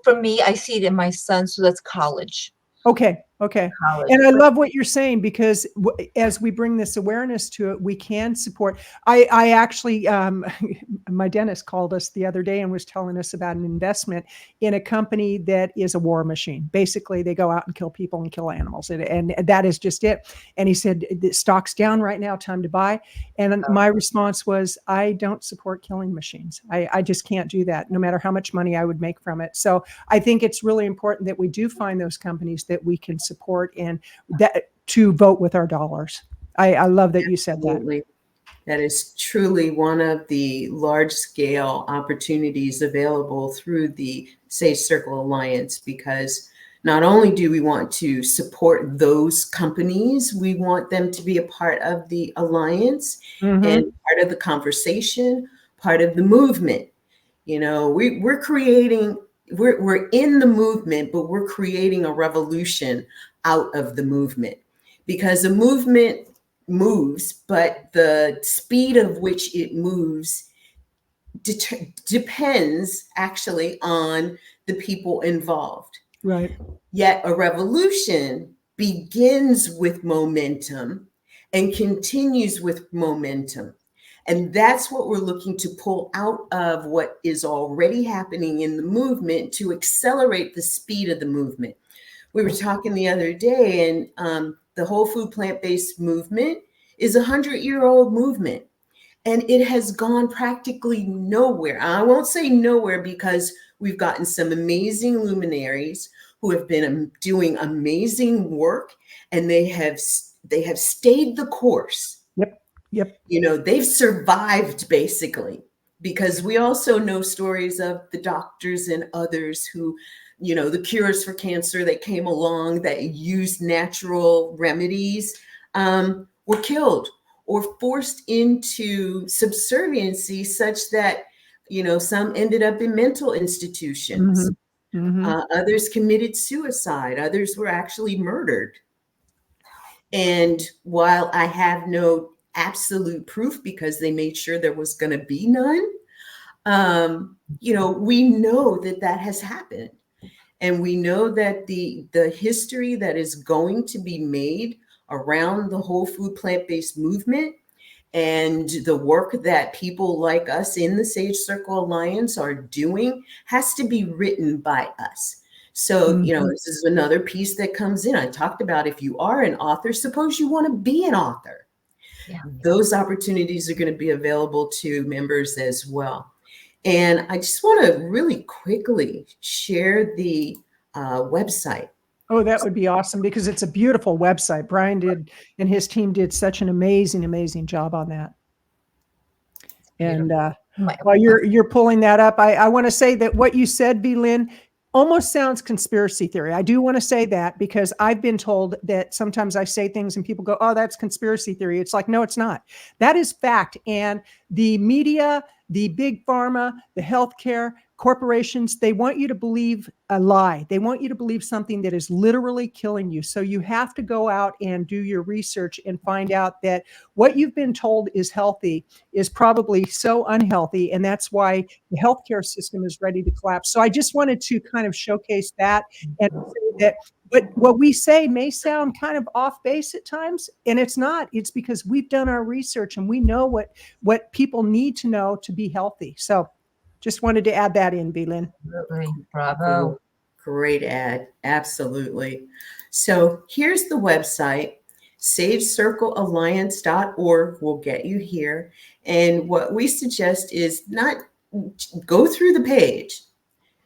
for me, I see it in my son, so that's college.
Okay.
College.
And I love what you're saying, because as we bring this awareness to it, we can support. I actually, my dentist called us the other day and was telling us about an investment in a company that is a war machine. Basically, they go out and kill people and kill animals. And that is just it. And he said, the stock's down right now, time to buy. And my response was, I don't support killing machines. I just can't do that, no matter how much money I would make from it. So I think it's really important that we do find those companies that we can support and that to vote with our dollars. I love that you said that.
Absolutely. That is truly one of the large-scale opportunities available through the Sage Circle Alliance, because not only do we want to support those companies, we want them to be a part of the alliance and part of the conversation, part of the movement. We're creating, we're in the movement, but we're creating a revolution out of the movement, because the movement moves, but the speed of which it moves depends actually on the people involved.
Right.
Yet a revolution begins with momentum and continues with momentum. And that's what we're looking to pull out of what is already happening in the movement to accelerate the speed of the movement. We were talking the other day, and the whole food plant-based movement is a 100-year-old movement. And it has gone practically nowhere. I won't say nowhere because we've gotten some amazing luminaries who have been doing amazing work, and they have stayed the course.
Yep.
You know, they've survived basically, because we also know stories of the doctors and others who, you know, the cures for cancer that came along that used natural remedies were killed or forced into subserviency, such that, you know, some ended up in mental institutions. Others committed suicide. Others were actually murdered. And while I have no absolute proof, because they made sure there was going to be none, you know, we know that that has happened. And we know that the history that is going to be made around the whole food plant-based movement and the work that people like us in the Sage Circle Alliance are doing has to be written by us. So, you know, this is another piece that comes in. I talked about, if you are an author, suppose you want to be an author.
Yeah.
Those opportunities are going to be available to members as well. And I just want to really quickly share the website.
Oh, that would be awesome, because it's a beautiful website. Brian did, and his team did such an amazing job on that. And while you're pulling that up, I want to say that what you said, V. Lynn, almost sounds conspiracy theory. I do want to say that, because I've been told that sometimes I say things and people go, oh, that's conspiracy theory. It's like, no, it's not. That is fact. And the media, the big pharma, the healthcare corporations, they want you to believe a lie. They want you to believe something that is literally killing you. So you have to go out and do your research and find out that what you've been told is healthy is probably so unhealthy. And that's why the healthcare system is ready to collapse. So I just wanted to kind of showcase that and say that what we say may sound kind of off base at times, and it's not. It's because we've done our research and we know what people need to know to be healthy. So just wanted to add that in, V. Lynn.
Absolutely. Bravo.
Great ad. Absolutely. So here's the website. SageCircleAlliance.org will get you here. And what we suggest is not go through the page,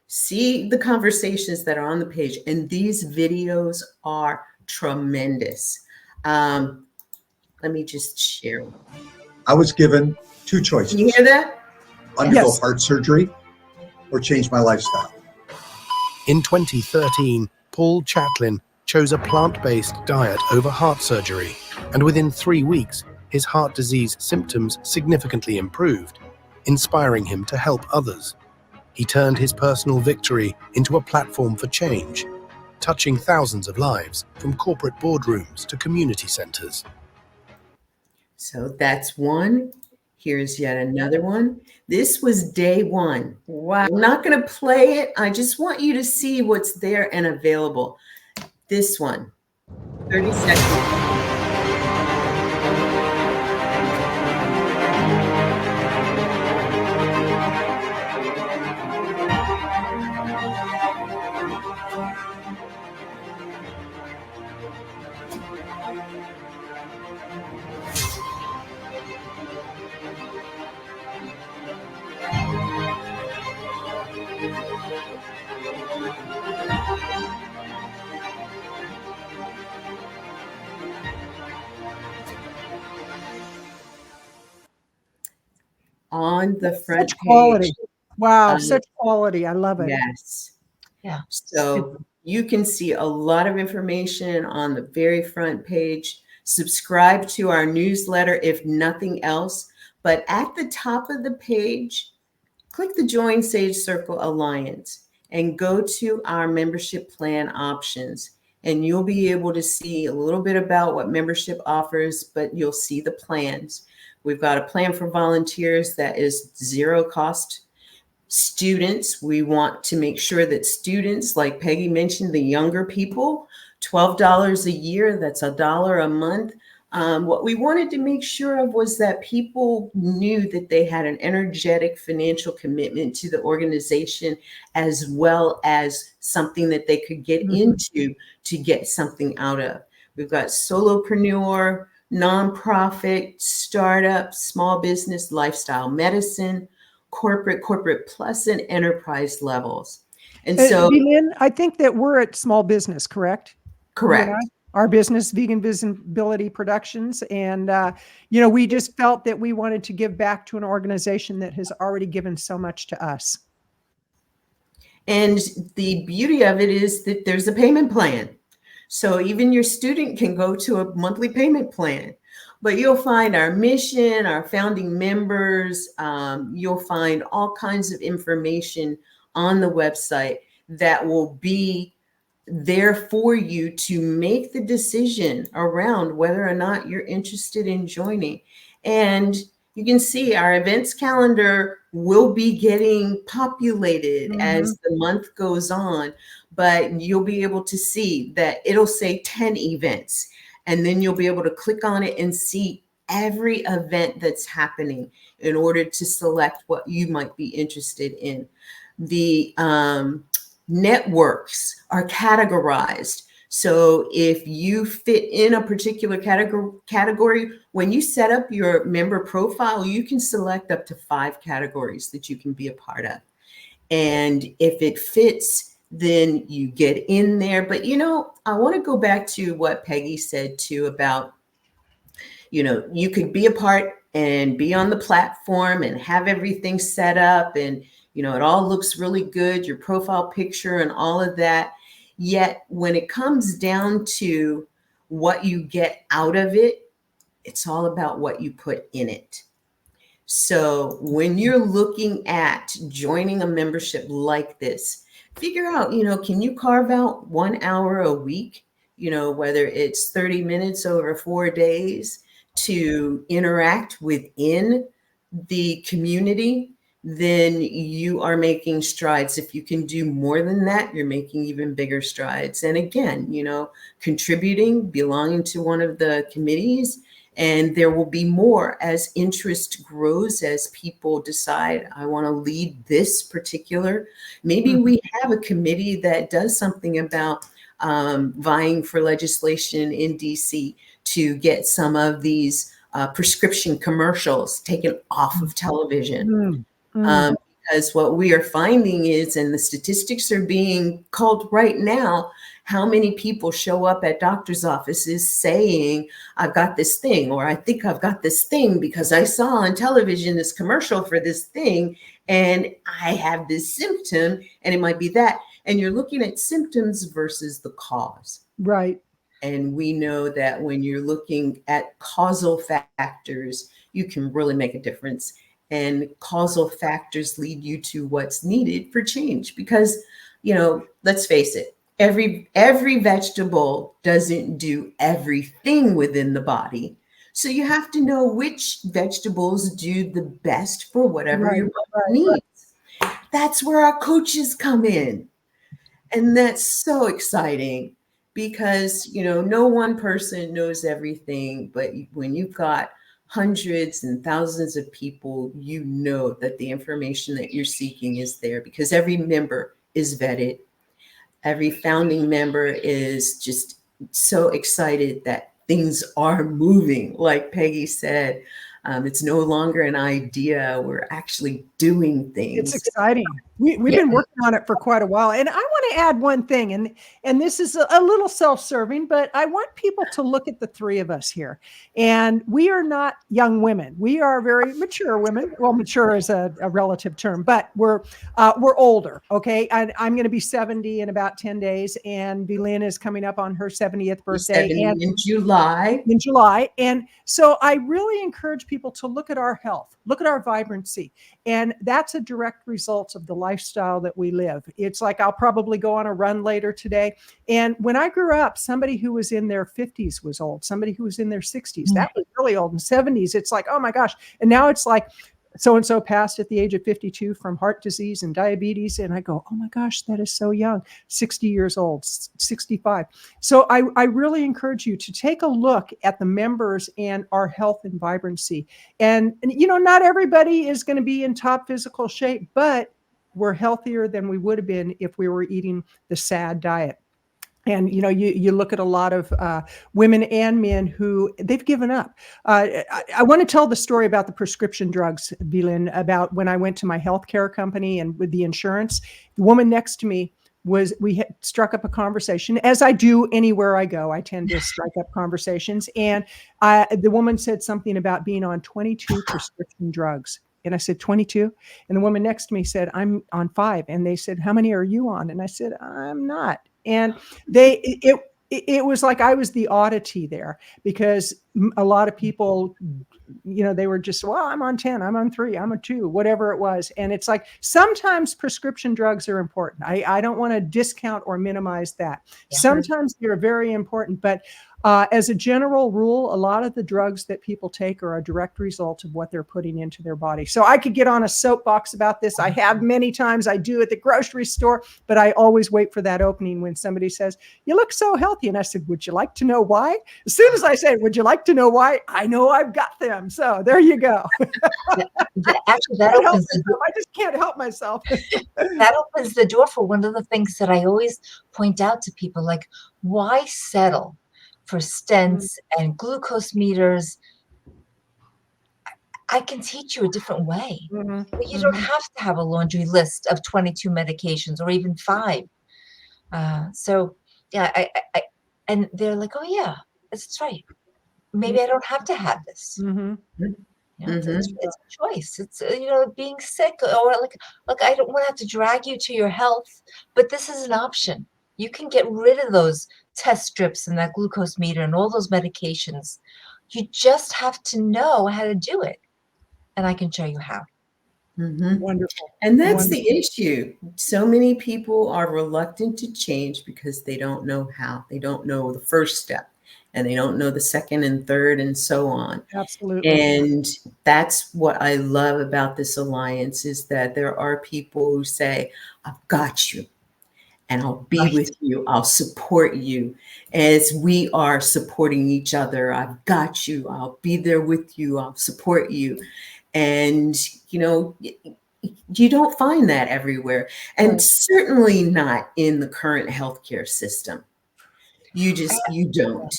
see the conversations that are on the page. And these videos are tremendous. Let me just share.
I was given two choices.
Can you hear that?
Undergo heart surgery or change my lifestyle.
In 2013, Paul Chatlin chose a plant-based diet over heart surgery, and within 3 weeks, his heart disease symptoms significantly improved, inspiring him to help others. He turned his personal victory into a platform for change, touching thousands of lives, from corporate boardrooms to community centers.
So that's one. Here's yet another one. This was day one. Wow. I'm not going to play it. I just want you to see what's there and available. This one, 30 seconds. On the front
Such quality.
page.
Wow, such quality. I love it.
Yes.
Yeah.
So you can see a lot of information on the very front page. Subscribe to our newsletter, if nothing else. But at the top of the page, click the Join Sage Circle Alliance and go to our membership plan options. And you'll be able to see a little bit about what membership offers, but you'll see the plans. We've got a plan for volunteers that is zero cost. Students, we want to make sure that students, like Peggy mentioned, the younger people, $12 a year, that's $1 a month. What we wanted to make sure of was that people knew that they had an energetic financial commitment to the organization, as well as something that they could get into to get something out of. We've got solopreneur, nonprofit, startup, small business, lifestyle medicine, corporate plus, and enterprise levels. And so,
Lynn, I think that we're at small business, correct? You and I?
correct.
Our business, Vegan Visibility Productions. And, you know, we just felt that we wanted to give back to an organization that has already given so much to us.
And the beauty of it is that there's a payment plan. So even your student can go to a monthly payment plan. But you'll find our mission, our founding members, you'll find all kinds of information on the website that will be there for you to make the decision around whether or not you're interested in joining. And you can see our events calendar will be getting populated as the month goes on, but you'll be able to see that it'll say 10 events, and then you'll be able to click on it and see every event that's happening in order to select what you might be interested in. The networks are categorized. So if you fit in a particular category, when you set up your member profile, you can select up to 5 categories that you can be a part of. And if it fits, then you get in there. But, you know, I want to go back to what Peggy said too about, you know, you could be a part and be on the platform and have everything set up, and, you know, it all looks really good, your profile picture and all of that. Yet when it comes down to what you get out of it, it's all about what you put in it. So when you're looking at joining a membership like this, figure out, you know, can you carve out 1 hour a week, you know, whether it's 30 minutes over 4 days to interact within the community, then you are making strides. If you can do more than that, you're making even bigger strides. And again, you know, contributing, belonging to one of the committees, and there will be more as interest grows, as people decide, I want to lead this particular. Maybe we have a committee that does something about vying for legislation in DC to get some of these prescription commercials taken off of television. Because what we are finding is, and the statistics are being called right now, how many people show up at doctor's offices saying, I've got this thing, or I think I've got this thing because I saw on television this commercial for this thing, and I have this symptom, and it might be that. And you're looking at symptoms versus the cause.
Right.
And we know that when you're looking at causal factors, you can really make a difference. And causal factors lead you to what's needed for change. Because, you know, let's face it, every vegetable doesn't do everything within the body. So you have to know which vegetables do the best for whatever your body needs. That's where our coaches come in. And that's so exciting because, you know, no one person knows everything, but when you've got hundreds and thousands of people, you know that the information that you're seeking is there because every member is vetted. Every founding member is just so excited that things are moving. Like Peggy said, it's no longer an idea. We're actually doing things.
It's exciting. We've been working on it for quite a while. And I want to add one thing, and this is a little self-serving, but I want people to look at the three of us here. And we are not young women. We are very mature women. Well, mature is a relative term, but we're older. Okay. I'm going to be 70 in about 10 days. And Belin is coming up on her 70th birthday.
And in July.
And so I really encourage people to look at our health, look at our vibrancy. And that's a direct result of the lifestyle that we live. It's like, I'll probably go on a run later today. And when I grew up, somebody who was in their 50s was old. Somebody who was in their 60s, that was really old. In 70s, it's like, oh my gosh. And now it's like, so-and-so passed at the age of 52 from heart disease and diabetes. And I go, oh my gosh, that is so young, 60 years old, 65. So I really encourage you to take a look at the members and our health and vibrancy. And you know, not everybody is going to be in top physical shape, but we're healthier than we would have been if we were eating the SAD diet. And, you look at a lot of women and men who they've given up. I want to tell the story about the prescription drugs, Belin, about when I went to my healthcare company and with the insurance. The woman next to me we had struck up a conversation, as I do anywhere I go. I tend to strike up conversations. And the woman said something about being on 22 prescription drugs. And I said, 22? And the woman next to me said, I'm on 5. And they said, how many are you on? And I said, I'm not. And it was like I was the oddity there, because a lot of people, they were just, well, I'm on 10, I'm on 3, I'm on 2, whatever it was. And it's like, sometimes prescription drugs are important. I don't want to discount or minimize that.
Yeah.
Sometimes they're very important, but as a general rule, a lot of the drugs that people take are a direct result of what they're putting into their body. So I could get on a soapbox about this. I have many times. I do at the grocery store, but I always wait for that opening when somebody says, you look so healthy. And I said, would you like to know why? As soon as I say, would you like to know why? I know I've got them. So there you go.
Actually, that opens the door.
I just can't help myself.
That opens the door for one of the things that I always point out to people, like, why settle for stents and glucose meters? I can teach you a different way. But you don't have to have a laundry list of 22 medications or even 5. So yeah, I and they're like, oh yeah, that's right. Maybe I don't have to have this. It's a choice. It's being sick, or like I don't want to have to drag you to your health, but this is an option. You can get rid of those test strips and that glucose meter and all those medications. You just have to know how to do it, and I can show you how.
Wonderful.
And that's the issue. So many people are reluctant to change because they don't know how. They don't know the first step, and they don't know the second and third, and so on.
Absolutely.
And that's what I love about this alliance, is that there are people who say, I've got you, and I'll be with you. I'll support you as we are supporting each other. I've got you. I'll be there with you. I'll support you. And, you don't find that everywhere, and certainly not in the current healthcare system. You don't.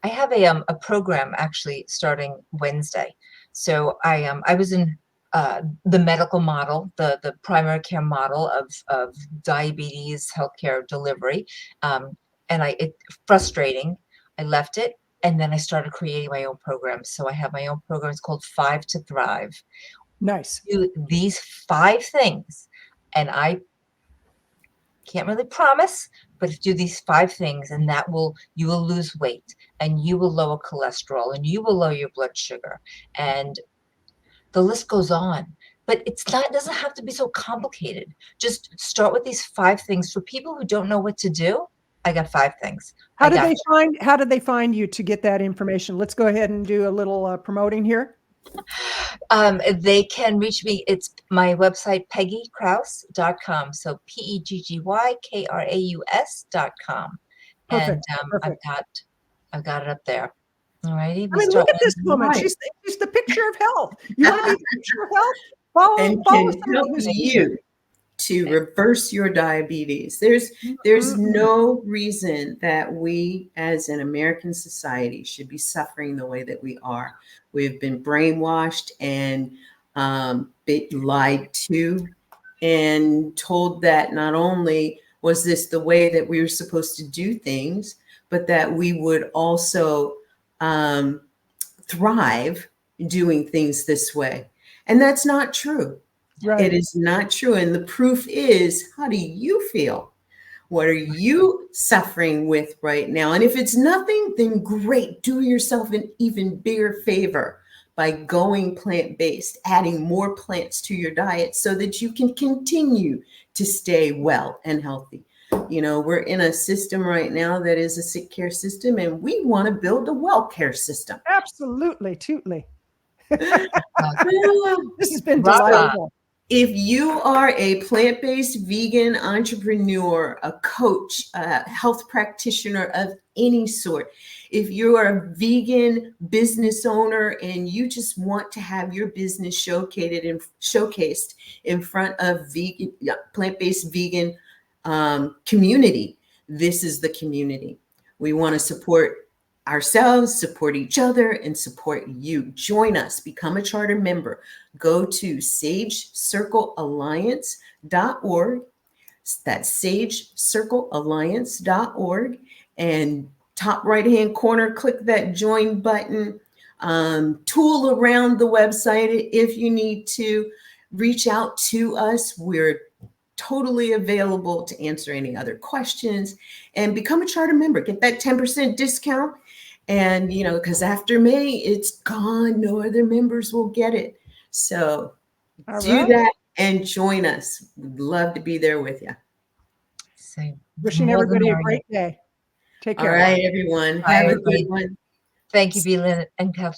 I have a program actually starting Wednesday. So I was in the medical model, the primary care model of diabetes healthcare delivery, and it's frustrating. I left it, and then I started creating my own programs. So I have my own program. It's called 5 to Thrive.
Nice.
Do these 5 things, and I can't really promise, but do these 5 things, and you will lose weight, and you will lower cholesterol, and you will lower your blood sugar, and the list goes on. But it doesn't have to be so complicated. Just start with these 5 things. For people who don't know what to do, I got 5 things.
How do they find you to get that information? Let's go ahead and do a little promoting here.
They can reach me. It's my website, peggykraus.com. So PEGGYKRAUS.com. And I've got it up there. All righty.
Look at this woman. She's the picture of health. You want to be the picture of health? Follow
can help you to reverse your diabetes. There's no reason that we as an American society should be suffering the way that we are. We've been brainwashed and lied to, and told that not only was this the way that we were supposed to do things, but that we would also thrive doing things this way. And that's not true.
Right.
It is not true. And the proof is, how do you feel? What are you suffering with right now? And if it's nothing, then great. Do yourself an even bigger favor by going plant-based, adding more plants to your diet so that you can continue to stay well and healthy. We're in a system right now that is a sick care system, and we want to build a well care system.
Absolutely. Tootly. This has been delightful.
If you are a plant-based vegan entrepreneur, a coach, a health practitioner of any sort, if you are a vegan business owner and you just want to have your business showcased in front of plant-based vegan community, this is the community. We want to support ourselves, support each other, and support you. Join us, become a charter member. Go to sagecirclealliance.org. That's sagecirclealliance.org. And top right-hand corner, click that join button. Tool around the website if you need to. Reach out to us. We're totally available to answer any other questions, and become a charter member. Get that 10% discount. And, you know, because after May, it's gone. No other members will get it. So do that and join us. We'd love to be there with you.
So
Wishing
more than
everybody a
merry.
great day. Take
All
care.
right, everyone.
Bye,
Have a
everybody.
good one.
Thank you, Belin and Kathleen.